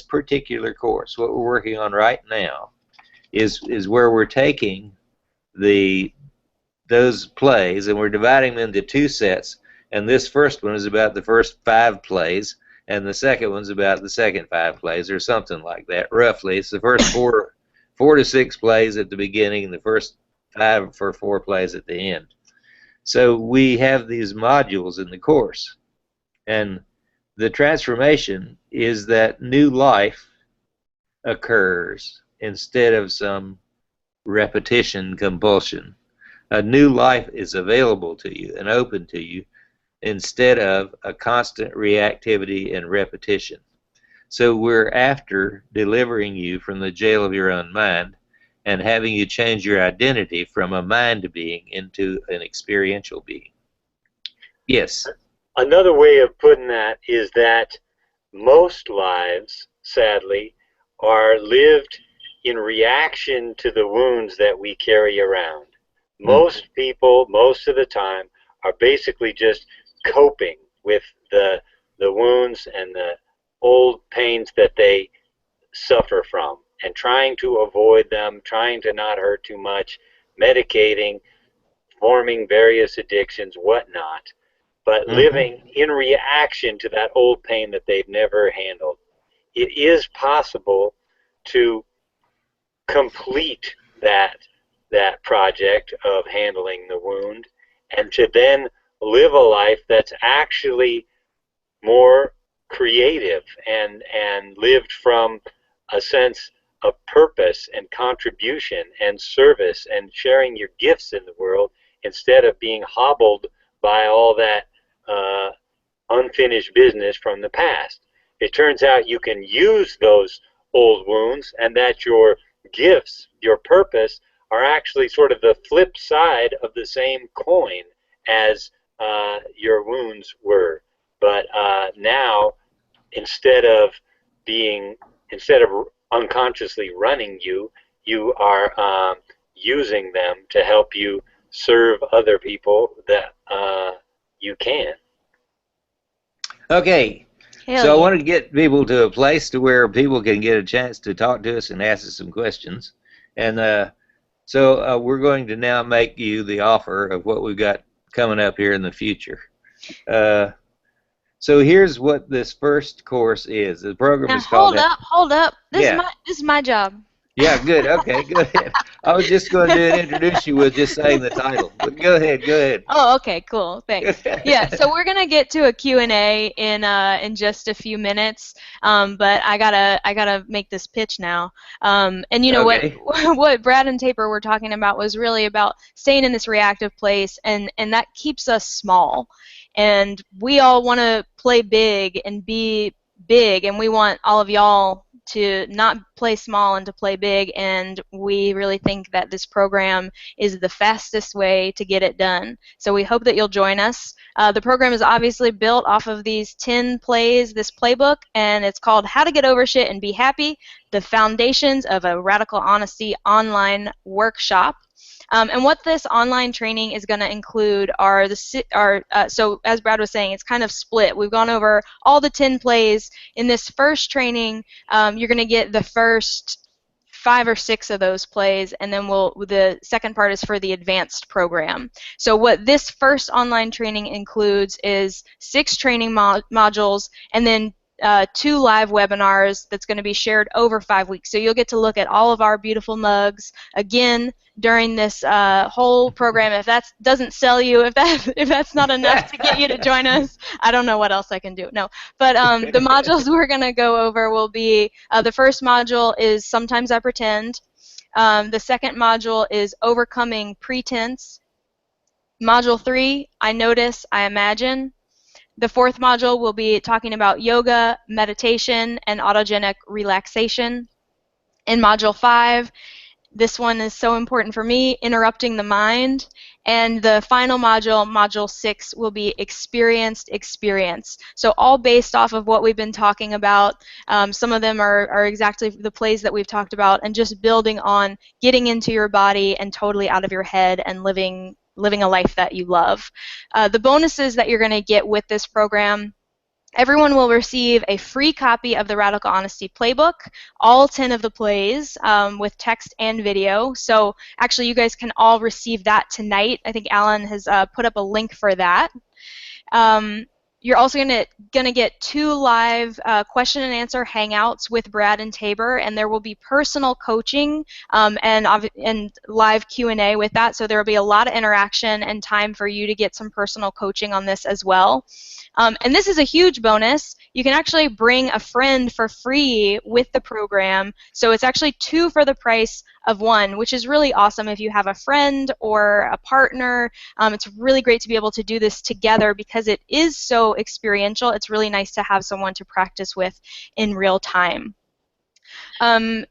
particular course, what we're working on right now, is where we're taking those plays and we're dividing them into 2 sets. And this first one is about the first 5 plays, and the second one's about the second 5 plays, or something like that. Roughly, it's the first 4 to 6 plays at the beginning, and the first 5 or 4 plays at the end. So we have these modules in the course, and the transformation is that new life occurs instead of some repetition compulsion. A new life is available to you and open to you instead of a constant reactivity and repetition. So we're after delivering you from the jail of your own mind and having you change your identity from a mind being into an experiential being. Yes? Another way of putting that is that most lives, sadly, are lived in reaction to the wounds that we carry around. Most people, most of the time, are basically just coping with the wounds and the old pains that they suffer from, and trying to avoid them, trying to not hurt too much, medicating, forming various addictions, whatnot, but living in reaction to that old pain that they've never handled. It is possible to complete that project of handling the wound and to then live a life that's actually more creative and lived from a sense of purpose and contribution and service and sharing your gifts in the world instead of being hobbled by all that unfinished business from the past. It turns out you can use those old wounds and that your gifts, your purpose, are actually sort of the flip side of the same coin as your wounds were. But now, instead of unconsciously running you, you are using them to help you serve other people that you can. Okay. Hell So I yeah. wanted to get people to a place to where people can get a chance to talk to us and ask us some questions. And so we're going to now make you the offer of what we've got coming up here in the future. So here's what this first course is. The program Now is called... hold up. This Yeah. is my job. Yeah, good. Okay, go ahead. I was just going to introduce you with just saying the title. But go ahead. Oh, okay, cool. Thanks. Yeah, so we're gonna get to a Q&A in just a few minutes. But I gotta make this pitch now. And you know Okay. what Brad and Taper were talking about was really about staying in this reactive place, and that keeps us small. And we all want to play big and be big, and we want all of y'all to not play small and to play big, and we really think that this program is the fastest way to get it done. So we hope that you'll join us. The program is obviously built off of these 10 plays, this playbook, and it's called How to Get Over Shit and Be Happy, the Foundations of a Radical Honesty Online Workshop. And what this online training is going to include are so as Brad was saying, it's kind of split. We've gone over all the 10 plays. In this first training, you're going to get the first 5 or 6 of those plays, and then the second part is for the advanced program. So what this first online training includes is 6 training modules, and then 2 live webinars that's going to be shared over 5 weeks. So you'll get to look at all of our beautiful mugs again during this whole program. If that doesn't sell you, if that's not enough to get you to join us, I don't know what else I can do. No, but the modules we're going to go over will be, the first module is Sometimes I Pretend. The second module is Overcoming Pretense. Module 3, I Notice, I Imagine. The fourth module will be talking about yoga, meditation, and autogenic relaxation. In module 5, this one is so important for me, interrupting the mind. And the final module, module 6, will be experienced experience. So all based off of what we've been talking about. Some of them are exactly the plays that we've talked about, and just building on getting into your body and totally out of your head and living a life that you love. The bonuses that you're going to get with this program: everyone will receive a free copy of the Radical Honesty Playbook, all 10 of the plays, with text and video. So actually you guys can all receive that tonight. I think Alan has put up a link for that. You're also gonna get 2 live question and answer hangouts with Brad and Tabor, and there will be personal coaching and live Q&A with that. So there will be a lot of interaction and time for you to get some personal coaching on this as well. And this is a huge bonus. You can actually bring a friend for free with the program. So it's actually 2 for the price of 1, which is really awesome if you have a friend or a partner. It's really great to be able to do this together because it is so experiential. It's really nice to have someone to practice with in real time.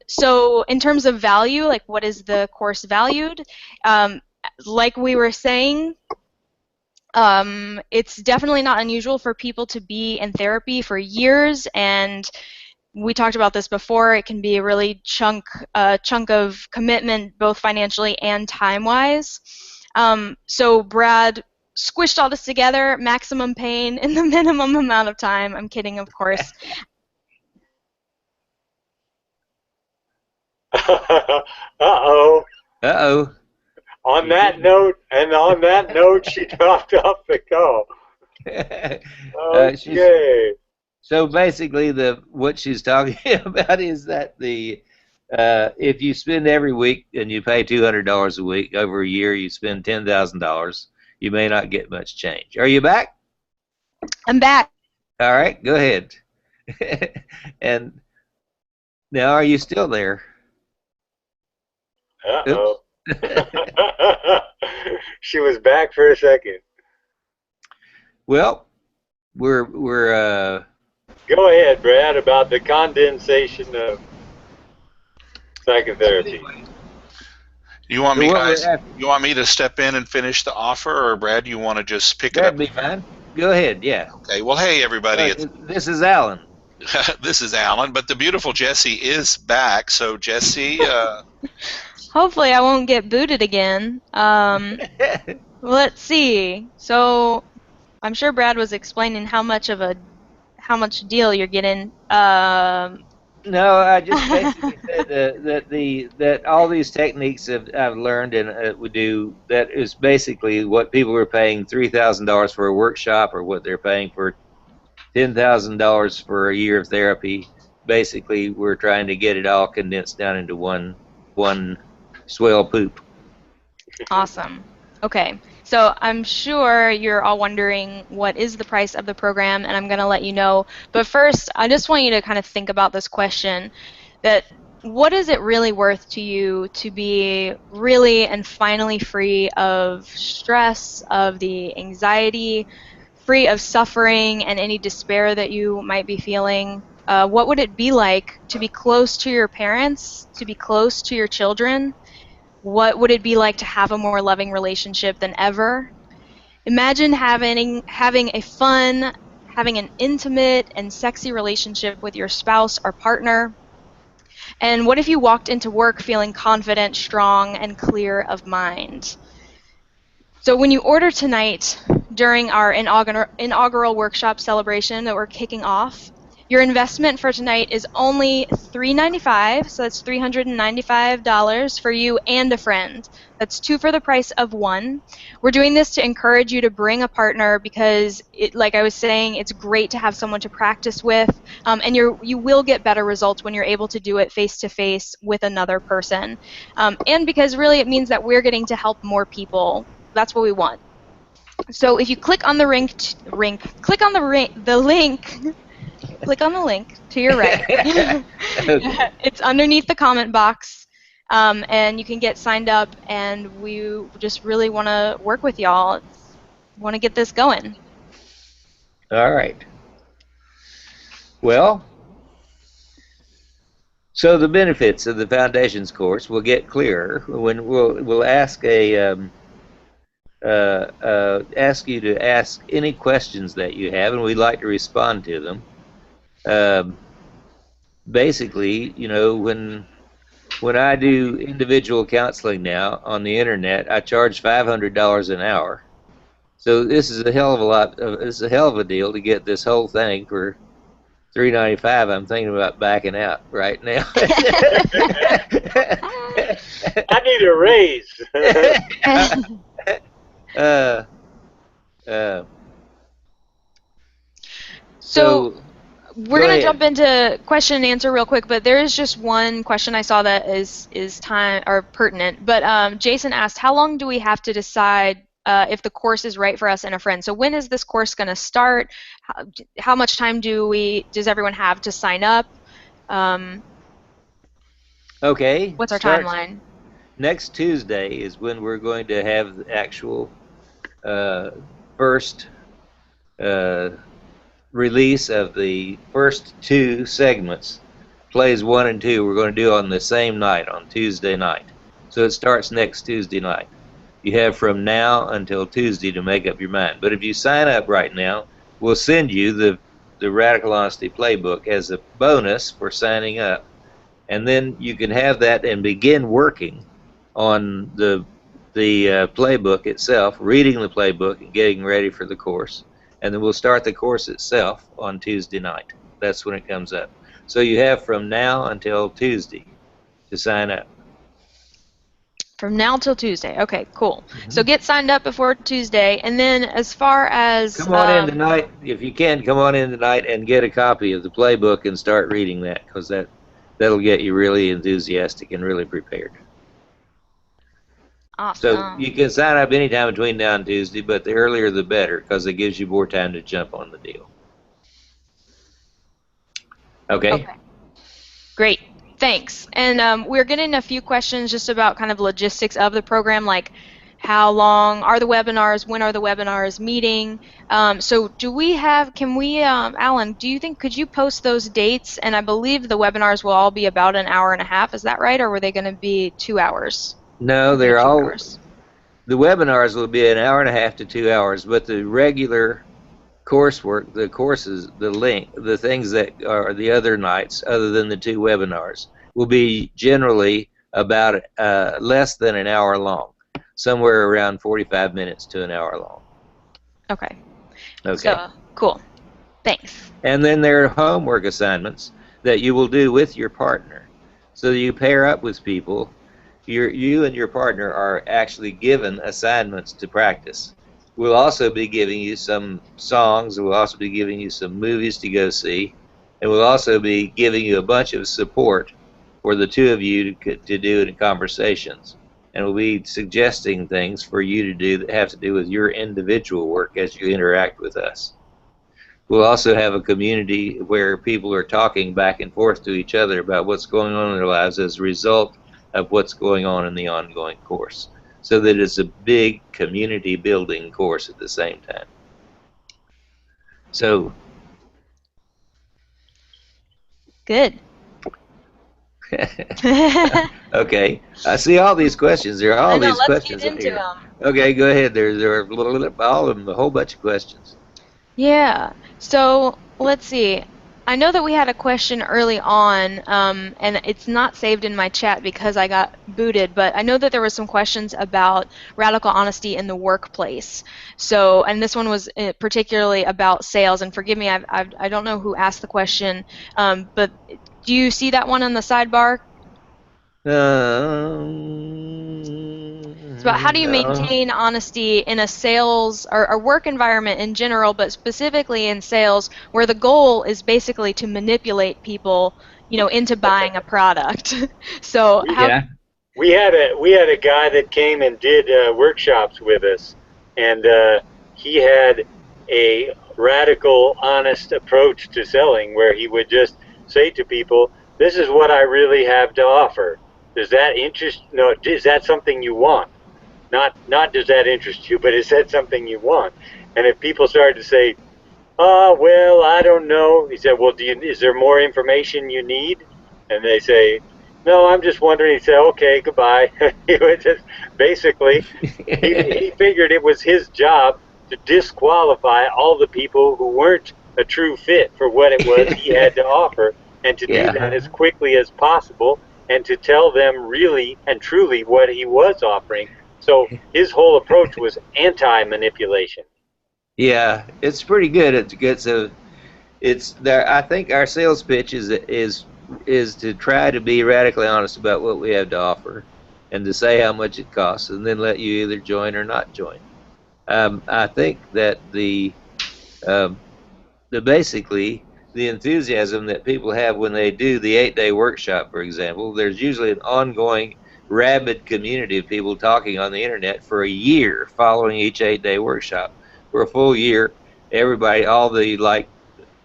So in terms of value, like what is the course valued? Like we were saying, it's definitely not unusual for people to be in therapy for years, and we talked about this before. It can be a really chunk of commitment, both financially and time-wise. So Brad squished all this together, maximum pain in the minimum amount of time. I'm kidding, of course. Uh-oh. Uh-oh. On that note, she dropped off the call. Okay. So basically, what she's talking about is that if you spend every week and you pay $200 a week over a year, you spend $10,000. You may not get much change. Are you back? I'm back. All right, go ahead. And now, are you still there? Uh-oh. She was back for a second. Well, we're Go ahead, Brad, about the condensation of psychotherapy. You want me, guys? You want me to step in and finish the offer, or Brad? You want to just pick it up? That'd be fine. Go ahead. Yeah. Okay. Well, hey everybody. This is Alan. This is Alan, but the beautiful Jessie is back. So Jessie. Hopefully, I won't get booted again. Let's see. So, I'm sure Brad was explaining how much deal you're getting. No, I just basically said that all these techniques I've learned and we do, that is basically what people are paying $3,000 for a workshop, or what they're paying for $10,000 for a year of therapy. Basically, we're trying to get it all condensed down into one swell poop. Awesome. Okay. So I'm sure you're all wondering what is the price of the program, and I'm going to let you know. But first, I just want you to kind of think about this question, that what is it really worth to you to be really and finally free of stress, of the anxiety, free of suffering and any despair that you might be feeling? What would it be like to be close to your parents, to be close to your children? What would it be like to have a more loving relationship than ever? Imagine having a fun, having an intimate and sexy relationship with your spouse or partner. And what if you walked into work feeling confident, strong, and clear of mind? So when you order tonight during our inaugural workshop celebration that we're kicking off, your investment for tonight is only $395, so that's $395 for you and a friend. That's two for the price of one. We're doing this to encourage you to bring a partner because, like I was saying, it's great to have someone to practice with, and you will get better results when you're able to do it face-to-face with another person. And because really it means that we're getting to help more people. That's what we want. So if you click on the click on the link. Click on the link to your right. It's underneath the comment box, and you can get signed up, and we just really want to work with y'all. Want to get this going. All right. Well, so the benefits of the Foundations course will get clearer when we'll ask ask you to ask any questions that you have, and we'd like to respond to them. Basically, you know, when I do individual counseling now on the internet, I charge $500 an hour. So this is a hell of a lot. It's a hell of a deal to get this whole thing for $395. I'm thinking about backing out right now. I need a raise. So we're going to jump into question and answer real quick, but there is just one question I saw that is time or pertinent. But Jason asked, how long do we have to decide if the course is right for us and a friend? So when is this course going to start? How much time does everyone have to sign up? Okay. What's our timeline? Next Tuesday is when we're going to have the actual first release of the first two segments. Plays 1 and 2 we're going to do on the same night, on Tuesday night. So it starts next Tuesday night. You have from now until Tuesday to make up your mind. But if you sign up right now, we'll send you the Radical Honesty Playbook as a bonus for signing up. And then you can have that and begin working on the playbook itself, reading the playbook and getting ready for the course. And then we'll start the course itself on Tuesday night. That's when it comes up. So you have from now until Tuesday to sign up. From now till Tuesday. Okay, cool. So get signed up before Tuesday, and then as far as come on in tonight, if you can. Come on in tonight and get a copy of the playbook and start reading that, because that'll get you really enthusiastic and really prepared. Awesome. So you can sign up anytime between now and Tuesday, but the earlier the better, because it gives you more time to jump on the deal. Okay. Great. Thanks. And we're getting a few questions just about kind of logistics of the program, like how long are the webinars, when are the webinars meeting? So do we have, Alan, do you think, could you post those dates? And I believe the webinars will all be about an hour and a half, is that right? Or were they going to be 2 hours? No, they're all, the webinars will be an hour and a half to 2 hours, but the regular coursework, the courses, the things that are the other nights, other than the 2 webinars, will be generally about less than an hour long, somewhere around 45 minutes to an hour long. Okay. Okay. So, cool. Thanks. And then there are homework assignments that you will do with your partner. So you pair up with people. You and your partner are actually given assignments to practice. We'll also be giving you some songs. We'll also be giving you some movies to go see. And we'll also be giving you a bunch of support for the 2 of you to do in conversations. And we'll be suggesting things for you to do that have to do with your individual work as you interact with us. We'll also have a community where people are talking back and forth to each other about what's going on in their lives as a result of what's going on in the ongoing course, so that it's a big community building course at the same time. So good. Okay, I see all these questions. There are all these questions let's get into them. Okay, go ahead. There are all of them, a whole bunch of questions. Yeah. So let's see. I know that we had a question early on, and it's not saved in my chat because I got booted, but I know that there were some questions about radical honesty in the workplace. So, and this one was particularly about sales, and forgive me, I don't know who asked the question, but do you see that one on the sidebar? It's about how do you maintain honesty in a sales or work environment in general, but specifically in sales, where the goal is basically to manipulate people, into buying a product. So we had a guy that came and did workshops with us, and he had a radical, honest approach to selling, where he would just say to people, "This is what I really have to offer. Does that interest? No, is that something you want? Not does that interest you, but is that something you want?" And if people started to say, "Oh, well, I don't know," he said, "Well, is there more information you need?" And they say, "No, I'm just wondering." He said, "Okay, goodbye." He would just basically he figured it was his job to disqualify all the people who weren't a true fit for what it was he had to offer, and to do that as quickly as possible, and to tell them really and truly what he was offering. So his whole approach was anti-manipulation. Yeah, it's pretty good. It's good. So it's there. I think our sales pitch is to try to be radically honest about what we have to offer, and to say how much it costs, and then let you either join or not join. I think that basically the enthusiasm that people have when they do the 8-day workshop, for example, there's usually an ongoing rabid community of people talking on the internet for a year following each 8-day workshop. For a full year, everybody, all the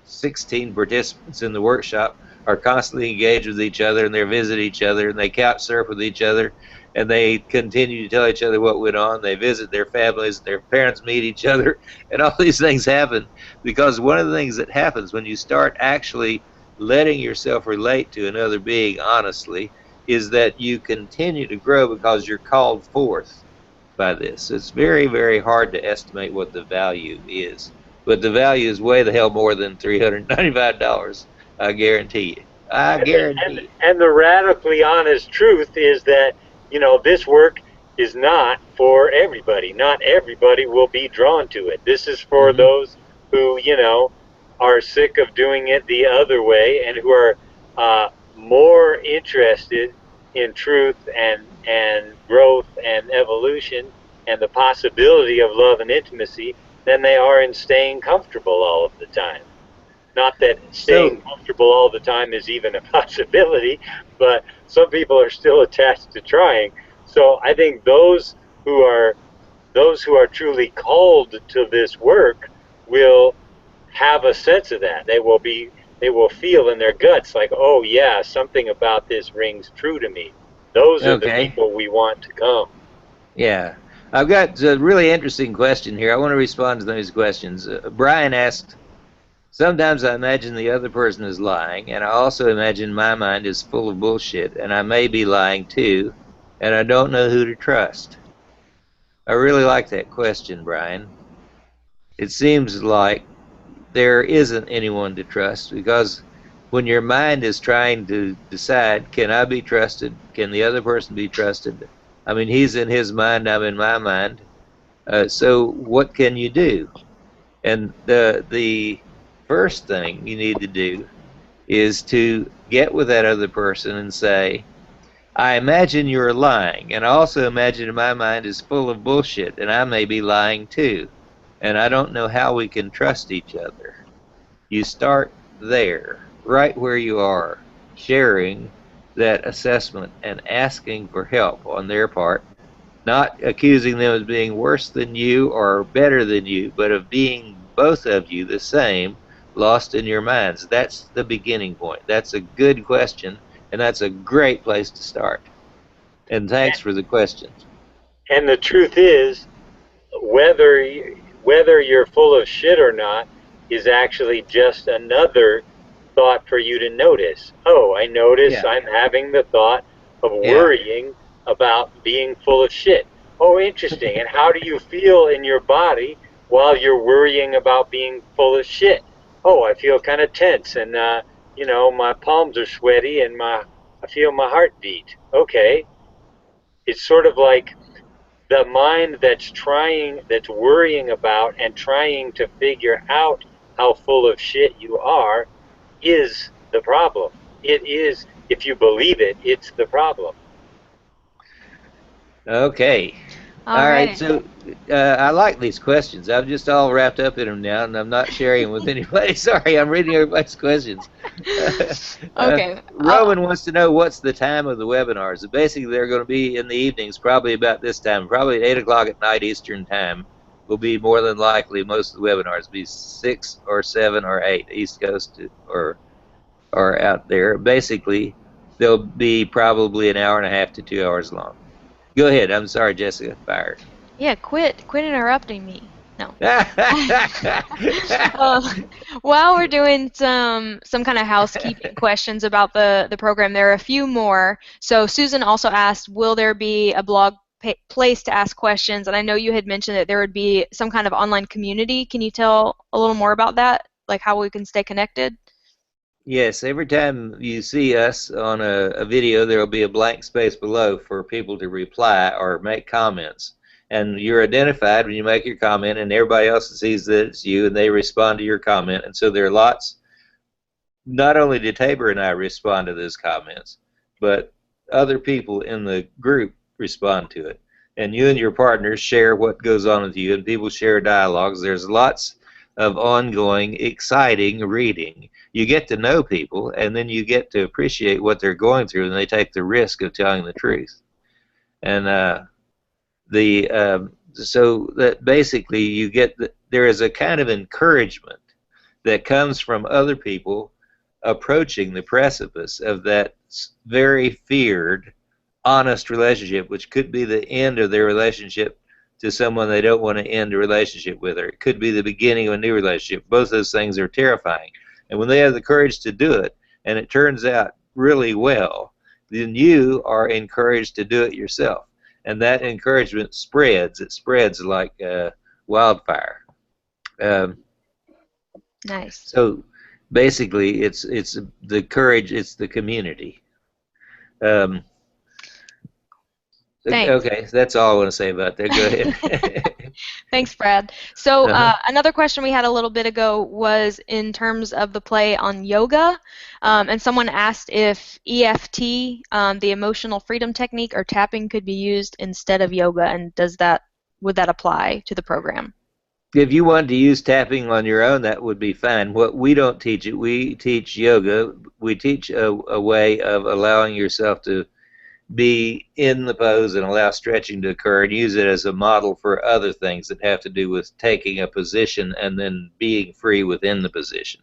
16 participants in the workshop, are constantly engaged with each other, and they visit each other, and they couch surf with each other, and they continue to tell each other what went on. They visit their families, their parents meet each other, and all these things happen because one of the things that happens when you start actually letting yourself relate to another being honestly is that you continue to grow because you're called forth by this. It's very, very hard to estimate what the value is, but the value is way the hell more than $395. I guarantee you. I guarantee you. And the radically honest truth is that, this work is not for everybody. Not everybody will be drawn to it. This is for those who, are sick of doing it the other way, and who are more interested in truth and growth and evolution and the possibility of love and intimacy than they are in staying comfortable all of the time. Not that staying comfortable all the time is even a possibility, but some people are still attached to trying. So I think those who are truly called to this work will have a sense of that. They will feel in their guts like, oh yeah, something about this rings true to me. Those are the people we want to come. Yeah. I've got a really interesting question here. I want to respond to those questions. Brian asked, sometimes I imagine the other person is lying, and I also imagine my mind is full of bullshit, and I may be lying too, and I don't know who to trust. I really like that question, Brian. It seems like there isn't anyone to trust, because when your mind is trying to decide, can I be trusted? Can the other person be trusted? I mean, he's in his mind, I'm in my mind. So what can you do? And the first thing you need to do is to get with that other person and say, I imagine you're lying, and I also imagine my mind is full of bullshit, and I may be lying too, and I don't know how we can trust each other. You start there, right where you are, sharing that assessment and asking for help on their part, not accusing them of being worse than you or better than you, but of being both of you the same, lost in your minds. That's the beginning point. That's a good question, and that's a great place to start. And thanks for the question. And the truth is, whether you're full of shit or not is actually just another thought for you to notice. Oh, I notice I'm having the thought of worrying about being full of shit. Oh, interesting. And how do you feel in your body while you're worrying about being full of shit? Oh, I feel kind of tense, and my palms are sweaty, and I feel my heart beat. Okay. It's sort of like the mind that's worrying about and trying to figure out how full of shit you are is the problem. It is, if you believe it, it's the problem. Okay. All right. So I like these questions. I'm just all wrapped up in them now, and I'm not sharing them with anybody. Sorry, I'm reading everybody's questions. Okay. Roman wants to know what's the time of the webinars. Basically, they're going to be in the evenings, probably about this time, probably at 8 o'clock at night Eastern time. Will be more than likely most of the webinars be 6 or 7 or 8 East Coast or out there. Basically, they'll be probably an hour and a half to 2 hours long. Go ahead. I'm sorry, Jessica. Fired. Yeah, quit interrupting me. No. While we're doing some kind of housekeeping questions about the program, there are a few more. So Susan also asked, will there be a blog place to ask questions? And I know you had mentioned that there would be some kind of online community. Can you tell a little more about that, like how we can stay connected? Yes, every time you see us on a video, there will be a blank space below for people to reply or make comments. And you're identified when you make your comment, and everybody else sees that it's you, and they respond to your comment. And so there are lots, not only do Tabor and I respond to those comments, but other people in the group respond to it. And you and your partners share what goes on with you, and people share dialogues. There's lots of ongoing, exciting reading. You get to know people, and then you get to appreciate what they're going through, and they take the risk of telling the truth. And so that basically you get there is a kind of encouragement that comes from other people approaching the precipice of that very feared, honest relationship, which could be the end of their relationship to someone they don't want to end a relationship with, or it could be the beginning of a new relationship. Both those things are terrifying. And when they have the courage to do it, and it turns out really well, then you are encouraged to do it yourself. And that encouragement spreads. It spreads like wildfire. Nice. So basically, it's the courage, it's the community. Thanks. Okay, that's all I want to say about that. Go ahead. Thanks, Brad. So Uh-huh. another question we had a little bit ago was in terms of the play on yoga, and someone asked if EFT, the emotional freedom technique, or tapping could be used instead of yoga, and would that apply to the program? If you wanted to use tapping on your own, that would be fine. What we don't teach it. We teach yoga. We teach a way of allowing yourself to be in the pose and allow stretching to occur, and use it as a model for other things that have to do with taking a position and then being free within the position.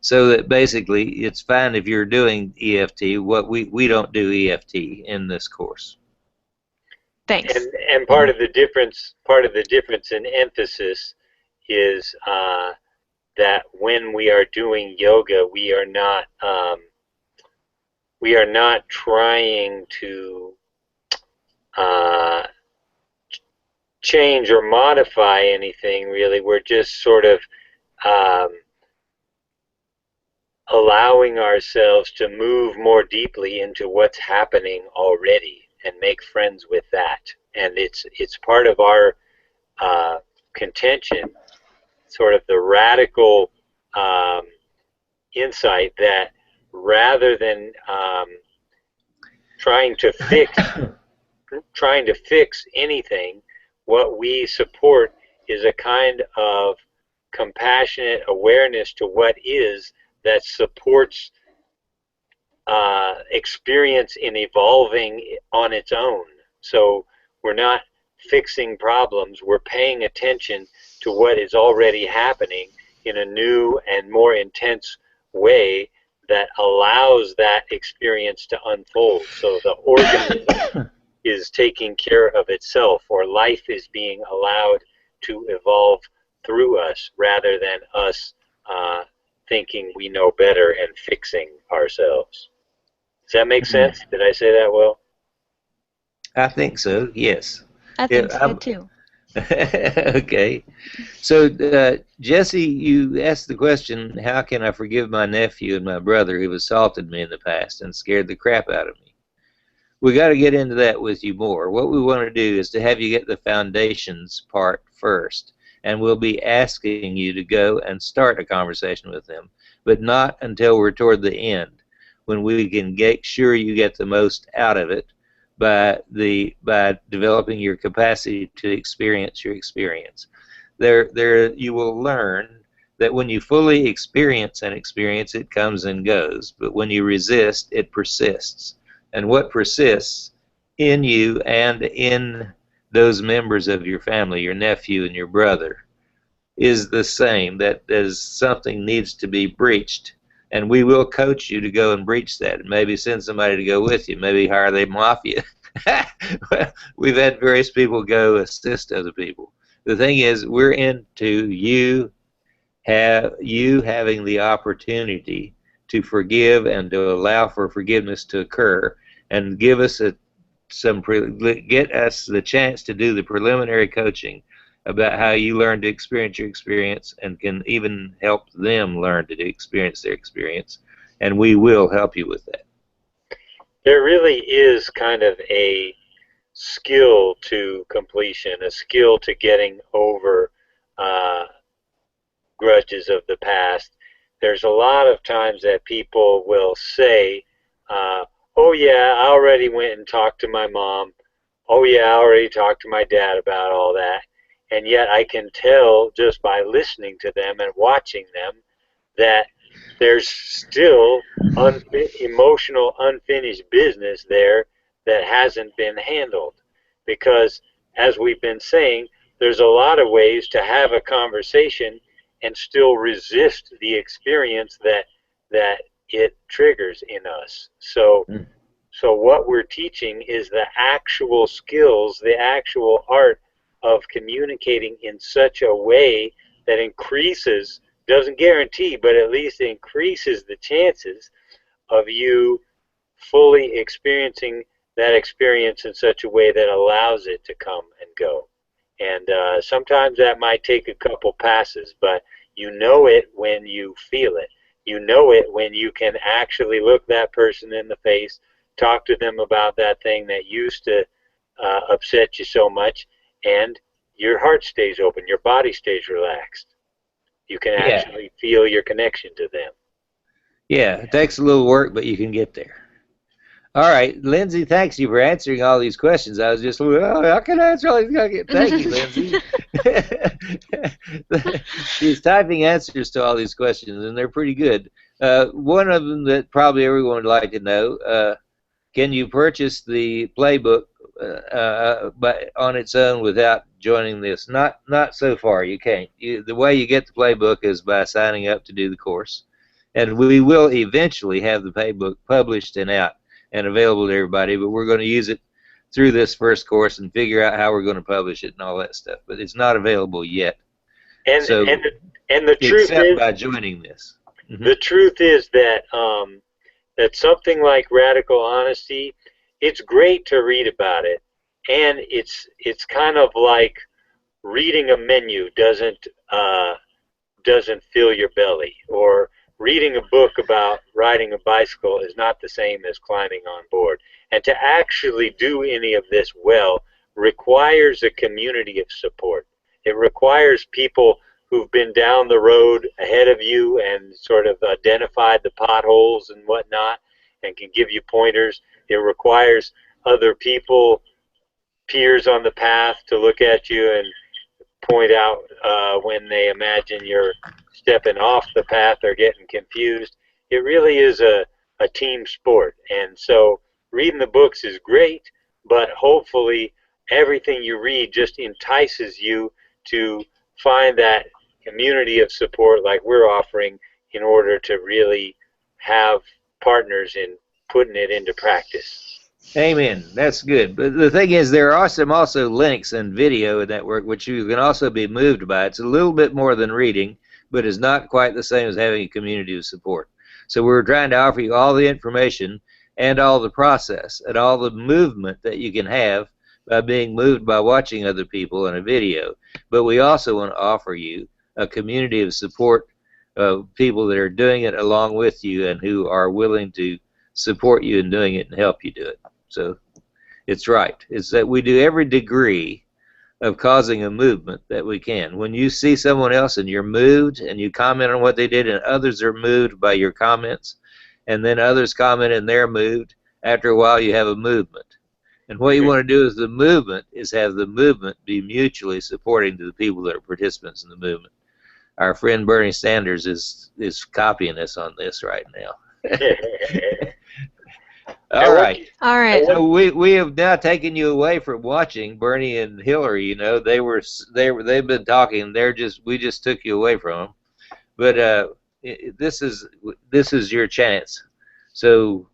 So that basically it's fine if you're doing EFT. What we don't do EFT in this course. Thanks. And part of the difference in emphasis is that when we are doing yoga, we are not trying to change or modify anything, really. We're just sort of allowing ourselves to move more deeply into what's happening already and make friends with that. And it's part of our contention, sort of the radical insight that rather than trying to fix anything, what we support is a kind of compassionate awareness to what is, that supports experience in evolving on its own. So we're not fixing problems, we're paying attention to what is already happening in a new and more intense way that allows that experience to unfold. So the organism is taking care of itself, or life is being allowed to evolve through us rather than us thinking we know better and fixing ourselves. Does that make sense? Did I say that well? I think so, yes. I think so too. Okay. So, Jesse, you asked the question, how can I forgive my nephew and my brother who assaulted me in the past and scared the crap out of me? We got to get into that with you more. What we want to do is to have you get the foundations part first, and we'll be asking you to go and start a conversation with them, but not until we're toward the end, when we can make sure you get the most out of it by developing your capacity to experience your experience. There you will learn that when you fully experience an experience, it comes and goes, but when you resist, it persists. And what persists in you and in those members of your family, your nephew and your brother, is the same. That as something needs to be breached, and we will coach you to go and breach that, and maybe send somebody to go with you, maybe hire the mafia. We've had various people go assist other people. The thing is, we're into you having the opportunity to forgive and to allow for forgiveness to occur, and give us get us the chance to do the preliminary coaching about how you learn to experience your experience, and can even help them learn to experience their experience, and we will help you with that. There really is kind of a skill to completion, a skill to getting over grudges of the past. There's a lot of times that people will say, oh yeah, I already went and talked to my mom. Oh yeah, I already talked to my dad about all that. And yet I can tell just by listening to them and watching them that there's still emotional unfinished business there that hasn't been handled. Because as we've been saying, there's a lot of ways to have a conversation and still resist the experience that it triggers in us. So what we're teaching is the actual skills, the actual art of communicating in such a way that increases, doesn't guarantee, but at least increases the chances of you fully experiencing that experience in such a way that allows it to come and go. And sometimes that might take a couple passes, but you know it when you feel it. You know it when you can actually look that person in the face, talk to them about that thing that used to upset you so much, and your heart stays open, your body stays relaxed. You can Yeah. actually feel your connection to them. Yeah, it takes a little work, but you can get there. All right, Lindsay, thanks you for answering all these questions. I was just, I can answer all these questions. Thank you, Lindsay. She's typing answers to all these questions, and they're pretty good. One of them that probably everyone would like to know, can you purchase the playbook on its own without joining this? Not so far. You can't. The way you get the playbook is by signing up to do the course. And we will eventually have the playbook published and out and available to everybody, but we're going to use it through this first course and figure out how we're going to publish it and all that stuff. But it's not available yet. And so, and the truth except is, by joining this. The truth is that that something like radical honesty, it's great to read about it, and it's kind of like reading a menu doesn't fill your belly, or reading a book about riding a bicycle is not the same as climbing on board. And to actually do any of this well requires a community of support. It requires people who've been down the road ahead of you and sort of identified the potholes and whatnot and can give you pointers. It requires other people, peers on the path, to look at you and point out when they imagine you're stepping off the path or getting confused. It really is a team sport. And so reading the books is great, but hopefully everything you read just entices you to find that community of support like we're offering in order to really have partners in putting it into practice. Amen. That's good. But the thing is, there are some also links and video in that work which you can also be moved by. It's a little bit more than reading, but it's not quite the same as having a community of support. So we're trying to offer you all the information and all the process and all the movement that you can have by being moved by watching other people in a video. But we also want to offer you a community of support of people that are doing it along with you and who are willing to support you in doing it and help you do it. So it's right. It's that we do every degree of causing a movement that we can. When you see someone else and you're moved and you comment on what they did and others are moved by your comments, and then others comment and they're moved, after a while you have a movement. And what you want to do is the movement is have the movement be mutually supporting to the people that are participants in the movement. Our friend Bernie Sanders is copying us on this right now. All right. All right. So we have now taken you away from watching Bernie and Hillary. You know, they've been talking. We just took you away from them. But this is your chance. So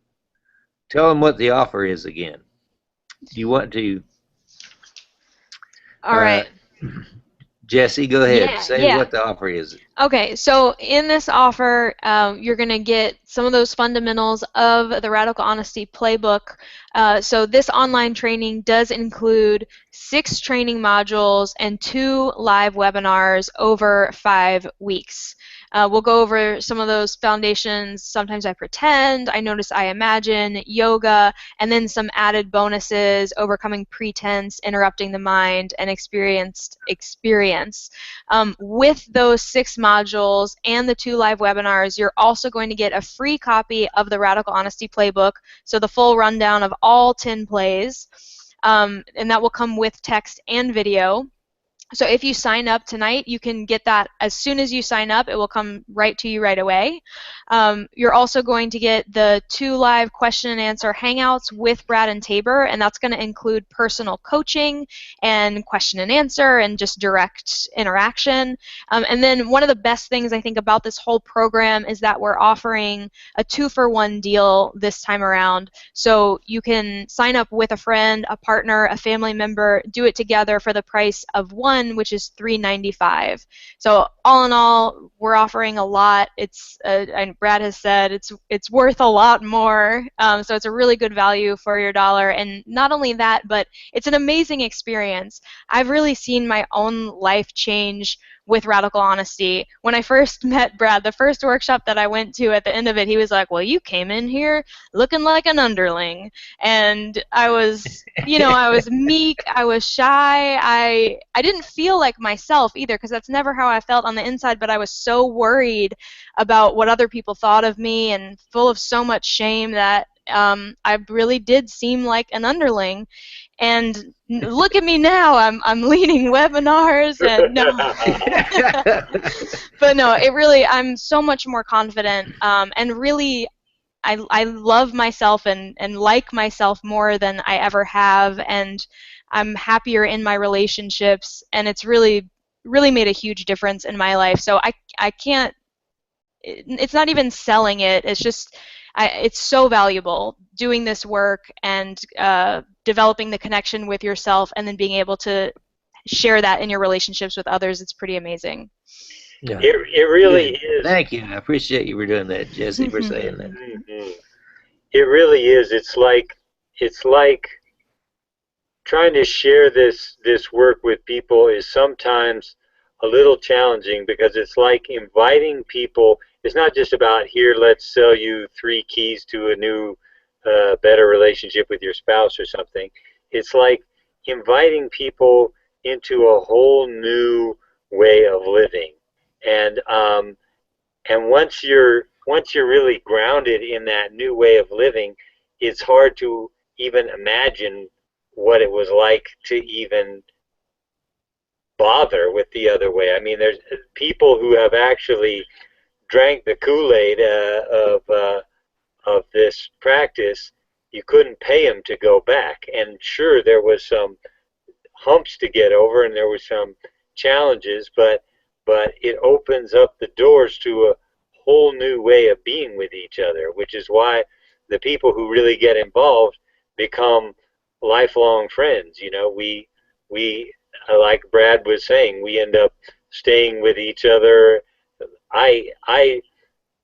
tell them what the offer is again. Do you want to? All right. Jesse, go ahead. Yeah, Say what the offer is. Okay, so in this offer, you're going to get some of those fundamentals of the Radical Honesty Playbook. So this online training does include 6 training modules and 2 live webinars over 5 weeks. We'll go over some of those foundations. Sometimes I pretend, I notice, I imagine, yoga, and then some added bonuses: overcoming pretense, interrupting the mind, and experienced experience. With those 6 modules and the 2 live webinars, you're also going to get a free copy of the Radical Honesty Playbook, so the full rundown of all 10 plays, and that will come with text and video. So if you sign up tonight, you can get that as soon as you sign up. It will come right to you right away. You're also going to get the 2 live question and answer hangouts with Brad and Tabor, and that's going to include personal coaching and question and answer and just direct interaction. And then one of the best things I think about this whole program is that we're offering a 2-for-1 deal this time around. So you can sign up with a friend, a partner, a family member, do it together for the price of one, which is $395. So all in all, we're offering a lot. It's and Brad has said it's worth a lot more. So it's a really good value for your dollar. And not only that, but it's an amazing experience. I've really seen my own life change with radical honesty. When I first met Brad, the first workshop that I went to, at the end of it, he was like, well, you came in here looking like an underling. And I was, I was meek, I was shy, I didn't feel like myself either, because that's never how I felt on the inside, but I was so worried about what other people thought of me and full of so much shame that I really did seem like an underling. And look at me now, I'm leading webinars and no. But no, it really, I'm so much more confident, and really I love myself and like myself more than I ever have, and I'm happier in my relationships, and it's really made a huge difference in my life. So I can't, it's not even selling it, it's just it's so valuable doing this work and developing the connection with yourself and then being able to share that in your relationships with others. It's pretty amazing. Yeah. It really is. Thank you. I appreciate you for doing that, Jesse, for saying that. Mm-hmm. It really is. It's like trying to share this work with people is sometimes a little challenging, because it's like inviting people. It's not just about, here, let's sell you 3 keys to a new, better relationship with your spouse or something. It's like inviting people into a whole new way of living. And once you're really grounded in that new way of living, it's hard to even imagine what it was like to even bother with the other way. I mean, there's people who have actually drank the Kool-Aid of this practice. You couldn't pay them to go back, and sure, there was some humps to get over, and there were some challenges, but it opens up the doors to a whole new way of being with each other, which is why the people who really get involved become lifelong friends. We like Brad was saying, we end up staying with each other. I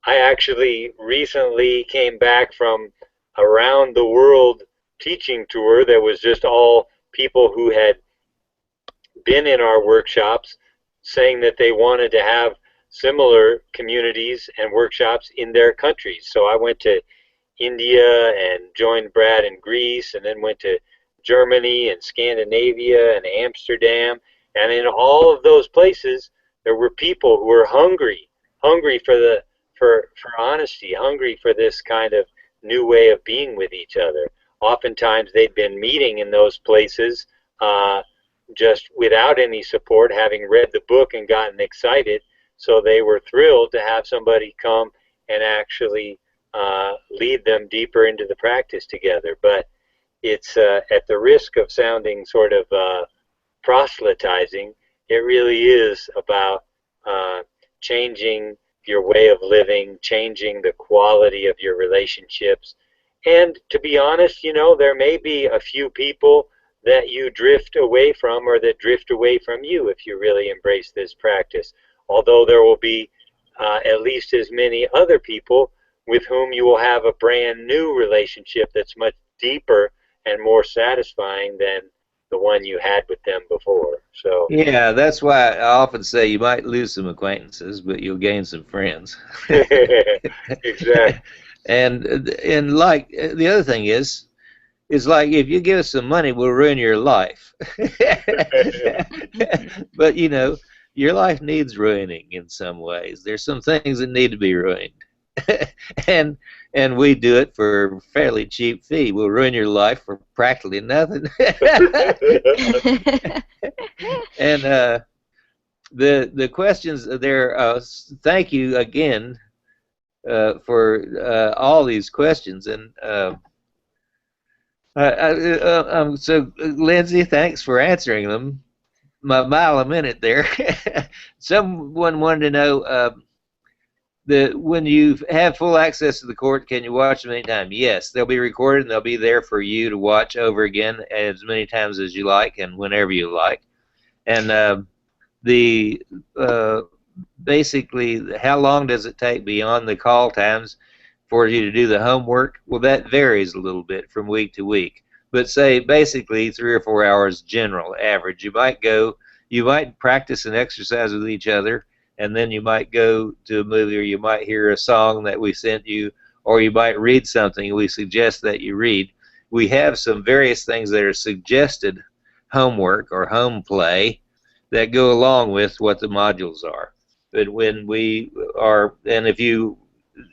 actually recently came back from around the world teaching tour that was just all people who had been in our workshops, saying that they wanted to have similar communities and workshops in their countries. So I went to India and joined Brad in Greece, and then went to Germany and Scandinavia and Amsterdam. And in all of those places, there were people who were hungry for honesty, hungry for this kind of new way of being with each other. Oftentimes they'd been meeting in those places just without any support, having read the book and gotten excited. So they were thrilled to have somebody come and actually lead them deeper into the practice together. But it's at the risk of sounding sort of proselytizing, it really is about changing your way of living, changing the quality of your relationships. And to be honest, there may be a few people that you drift away from, or that drift away from you, if you really embrace this practice. Although there will be at least as many other people with whom you will have a brand new relationship that's much deeper and more satisfying than the one you had with them before. So yeah, that's why I often say you might lose some acquaintances, but you'll gain some friends. Exactly. And like the other thing is like, if you give us some money, we'll ruin your life. But your life needs ruining in some ways. There's some things that need to be ruined. and we do it for a fairly cheap fee. We'll ruin your life for practically nothing. And the questions there, thank you again for all these questions. And so Lindsay, thanks for answering them. My mile a minute there. Someone wanted to know, when you have full access to the court, can you watch them anytime? Yes, they'll be recorded and they'll be there for you to watch over again as many times as you like and whenever you like. And basically, how long does it take beyond the call times for you to do the homework? Well, that varies a little bit from week to week. But say basically 3 or 4 hours general average. You you might practice an exercise with each other, and then you might go to a movie, or you might hear a song that we sent you, or you might read something we suggest that you read. We have some various things that are suggested homework or home play that go along with what the modules are. But when we are, and if you,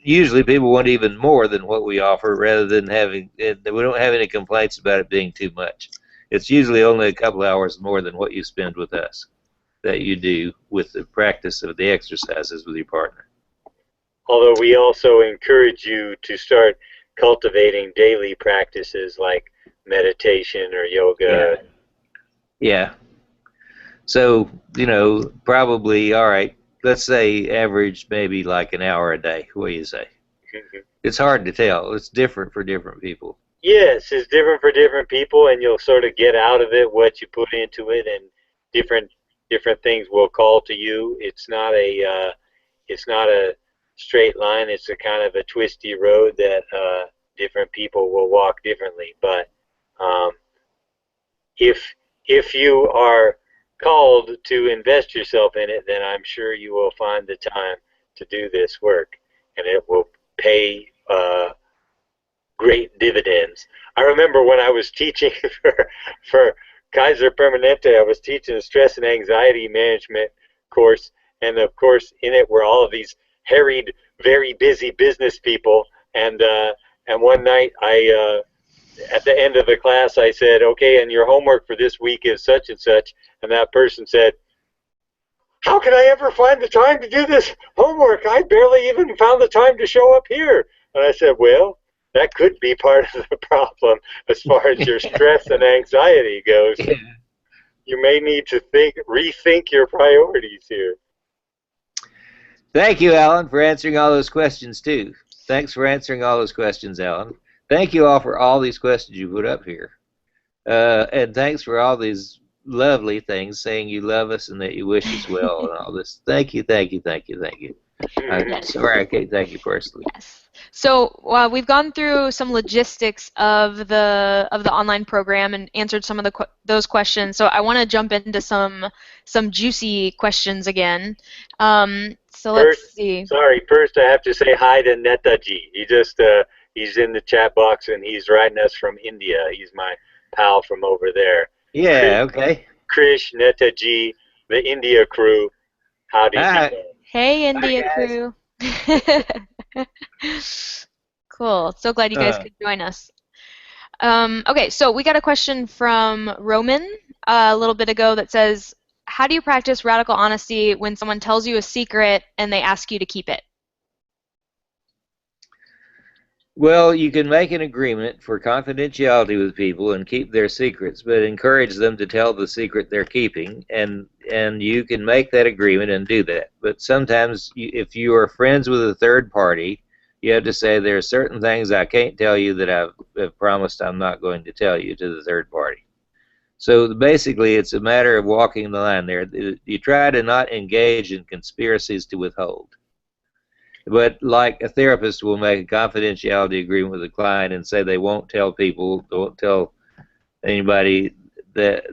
usually people want even more than what we offer, rather than having, we don't have any complaints about it being too much. It's usually only a couple hours more than what you spend with us that you do with the practice of the exercises with your partner. Although we also encourage you to start cultivating daily practices like meditation or yoga. Yeah. So, you know, probably, all right, let's say average maybe like an hour a day. What do you say? It's hard to tell. It's different for different people. Yes, it's different for different people, and you'll sort of get out of it what you put into it, and different things will call to you. It's not a straight line. It's a kind of a twisty road that different people will walk differently. But if you are called to invest yourself in it, then I'm sure you will find the time to do this work, and it will pay great dividends. I remember when I was teaching for Kaiser Permanente, I was teaching a stress and anxiety management course, and of course in it were all of these harried, very busy business people, and one night at the end of the class I said, okay, and your homework for this week is such and such, and that person said, how can I ever find the time to do this homework? I barely even found the time to show up here. And I said, well, that could be part of the problem as far as your stress and anxiety goes. Yeah. You may need to rethink your priorities here. Thank you, Alan, for answering all those questions, too. Thanks for answering all those questions, Alan. Thank you all for all these questions you put up here. And thanks for all these lovely things, saying you love us and that you wish us well and all this. Thank you, thank you, thank you, thank you. I'm sorry I can't thank you personally. Yes. So we've gone through some logistics of the online program and answered some of those questions. So I want to jump into some juicy questions again. So let's see. Sorry, first I have to say hi to Netaji. He's in the chat box and he's writing us from India. He's my pal from over there. Yeah, okay. Krish, Netaji, the India crew. How do you do? Hey, India crew. Cool. So glad you guys could join us. Okay, so we got a question from Roman a little bit ago that says, how do you practice radical honesty when someone tells you a secret and they ask you to keep it? Well, you can make an agreement for confidentiality with people and keep their secrets, but encourage them to tell the secret they're keeping, and you can make that agreement and do that. But sometimes, if you are friends with a third party, you have to say there are certain things I can't tell you that I've promised I'm not going to tell you to the third party. So basically, it's a matter of walking the line there. You try to not engage in conspiracies to withhold. But like a therapist will make a confidentiality agreement with a client and say they won't tell people, won't tell anybody that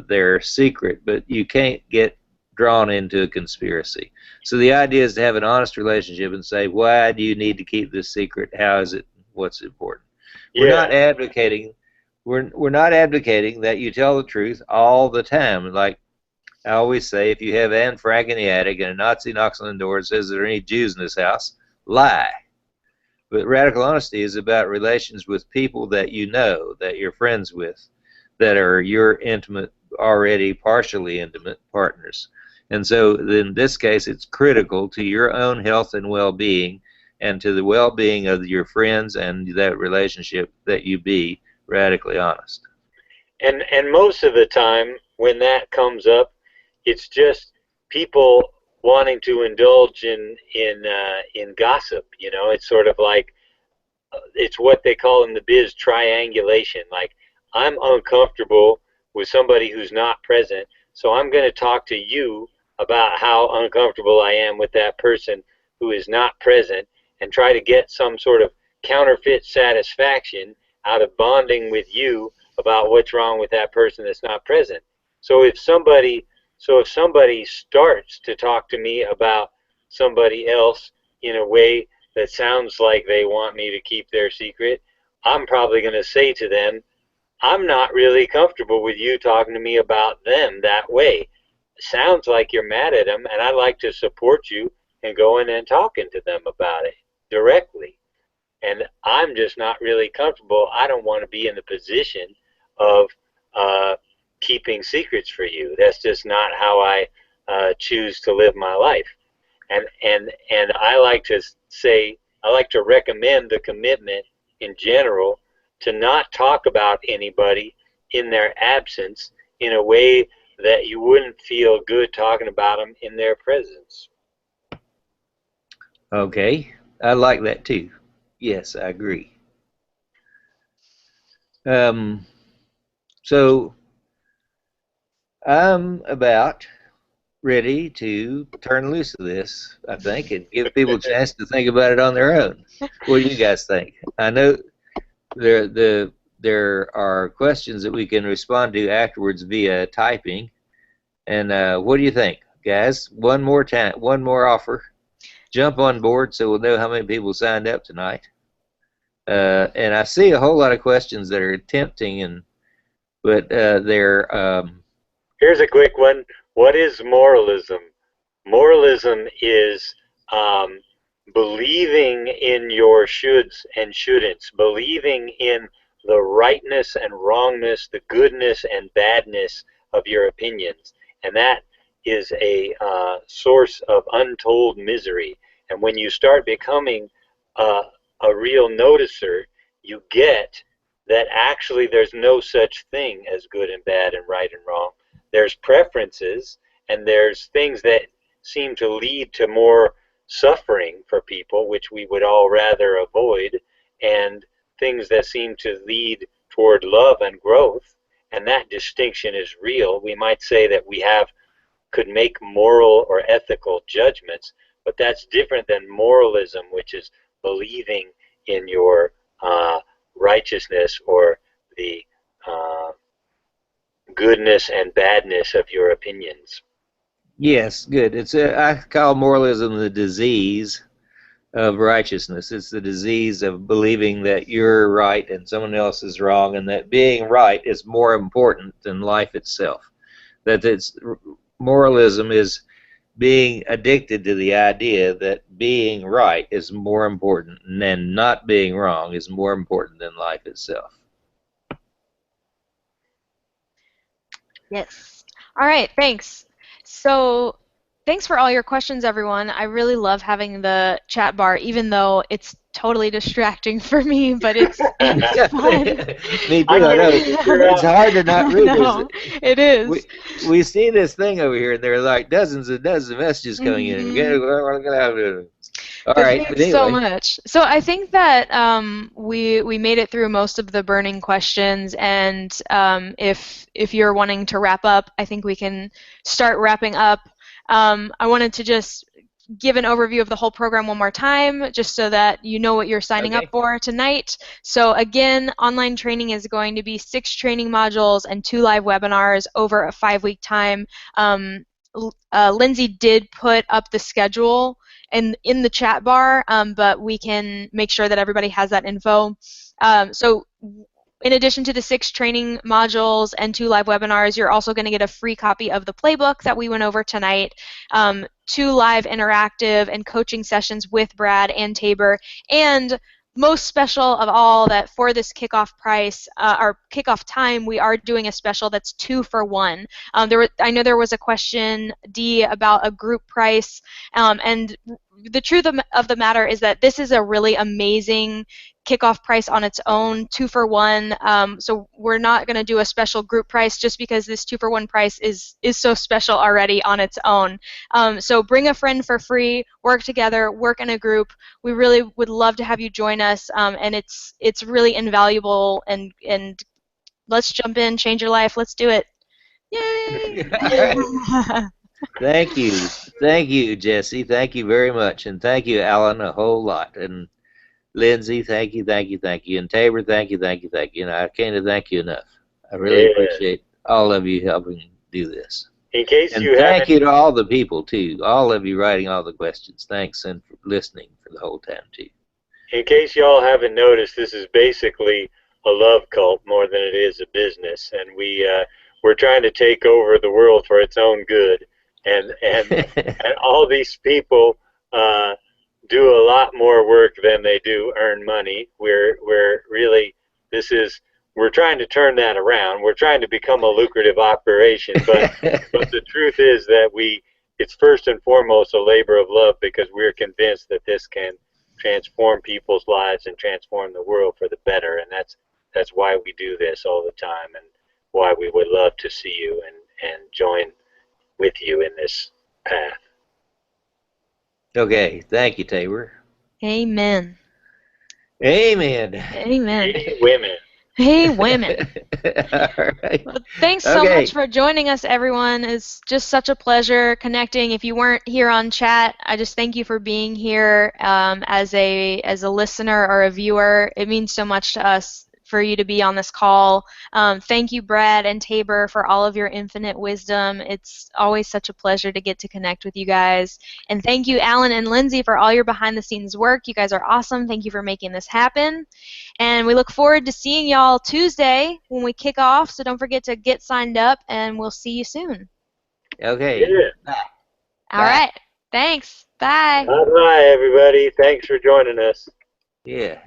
their secret, but you can't get drawn into a conspiracy. So the idea is to have an honest relationship and say, why do you need to keep this secret? How is it? What's important? Yeah. We're not advocating that you tell the truth all the time. Like I always say, if you have Anne Frank in the attic and a Nazi knocks on the door and says, are there any Jews in this house? Lie. But radical honesty is about relations with people that you know, that you're friends with, that are your intimate, already partially intimate partners. And so in this case, it's critical to your own health and well-being and to the well-being of your friends and that relationship that you be radically honest. And most of the time when that comes up, it's just people wanting to indulge in gossip. You know, it's sort of like it's what they call in the biz triangulation. Like, I'm uncomfortable with somebody who's not present, so I'm going to talk to you about how uncomfortable I am with that person who is not present, and try to get some sort of counterfeit satisfaction out of bonding with you about what's wrong with that person that's not present. So if somebody So if somebody starts to talk to me about somebody else in a way that sounds like they want me to keep their secret, I'm probably going to say to them, I'm not really comfortable with you talking to me about them that way. Sounds like you're mad at them, and I'd like to support you and going and talking to them about it directly. And I'm just not really comfortable. I don't want to be in the position of keeping secrets for you. That's just not how I choose to live my life. And I like to say, I like to recommend the commitment in general to not talk about anybody in their absence in a way that you wouldn't feel good talking about them in their presence. Okay, I like that too. Yes, I agree. So I'm about ready to turn loose of this, I think, and give people a chance to think about it on their own. What do you guys think? I know there are questions that we can respond to afterwards via typing. And what do you think, guys? One more time, one more offer. Jump on board so we'll know how many people signed up tonight. And I see a whole lot of questions that are tempting, but they're. Here's a quick one. What is moralism? Moralism is believing in your shoulds and shouldn'ts, believing in the rightness and wrongness, the goodness and badness of your opinions. And that is a source of untold misery. And when you start becoming a real noticer, you get that actually there's no such thing as good and bad and right and wrong. There's preferences, and there's things that seem to lead to more suffering for people, which we would all rather avoid, and things that seem to lead toward love and growth, and that distinction is real. We might say that we could make moral or ethical judgments, but that's different than moralism, which is believing in your righteousness or the goodness and badness of your opinions. Yes, good. I call moralism the disease of righteousness. It's the disease of believing that you're right and someone else is wrong, and that being right is more important than life itself. Moralism is being addicted to the idea that being right is more important, and not being wrong is more important than life itself. Yes. All right, thanks. So thanks for all your questions, everyone. I really love having the chat bar, even though it's totally distracting for me, but it's fun. Me too, I know. It's hard to not read this. It is. We see this thing over here, and there are like dozens and dozens of messages coming in. All right, thanks so much. So I think that we made it through most of the burning questions, and if you're wanting to wrap up, I think we can start wrapping up. I wanted to just give an overview of the whole program one more time, just so that you know what you're signing up for tonight. So again, online training is going to be 6 training modules and 2 live webinars over a 5-week time. Lindsay did put up the schedule in the chat bar, but we can make sure that everybody has that info. So in addition to the 6 training modules and 2 live webinars, you're also going to get a free copy of the playbook that we went over tonight, 2 live interactive and coaching sessions with Brad and Tabor, and most special of all, that for this kickoff price, our kickoff time, we are doing a special that's 2 for 1. I know there was a question, Dee, about a group price, and the truth of the matter is that this is a really amazing kickoff price on its own, 2 for 1. So we're not going to do a special group price just because this 2 for 1 price is so special already on its own. So bring a friend for free, work together, work in a group. We really would love to have you join us, and it's really invaluable. And let's jump in, change your life. Let's do it. Yay! Thank you, Jesse. Thank you very much, and thank you, Alan, a whole lot. And Lindsay, thank you, and Tabor, thank you. And I can't thank you enough. I really appreciate all of you helping do this. In case And you thank haven't, you to all the people, too. All of you writing all the questions. Thanks, and for listening for the whole time, too. in case y'all haven't noticed, this is basically a love cult more than it is a business, and we're trying to take over the world for its own good, and all these people do a lot more work than they do earn money. We're really we're trying to turn that around. We're trying to become a lucrative operation, but the truth is that it's first and foremost a labor of love, because we're convinced that this can transform people's lives and transform the world for the better, and that's why we do this all the time, and why we would love to see you and join with you in this path. Okay, thank you, Tabor. Amen. Amen. Amen. Hey, women. Hey, women. All right. Well, thanks so much for joining us, everyone. It's just such a pleasure connecting. If you weren't here on chat, I just thank you for being here as a listener or a viewer. It means so much to us for you to be on this call. Thank you, Brad and Tabor, for all of your infinite wisdom. It's always such a pleasure to get to connect with you guys. And thank you, Alan and Lindsay, for all your behind-the-scenes work. You guys are awesome. Thank you for making this happen. And we look forward to seeing y'all Tuesday when we kick off. So don't forget to get signed up, and we'll see you soon. Okay. Yeah. Bye. All right. Thanks. Bye. Bye-bye, everybody. Thanks for joining us. Yeah.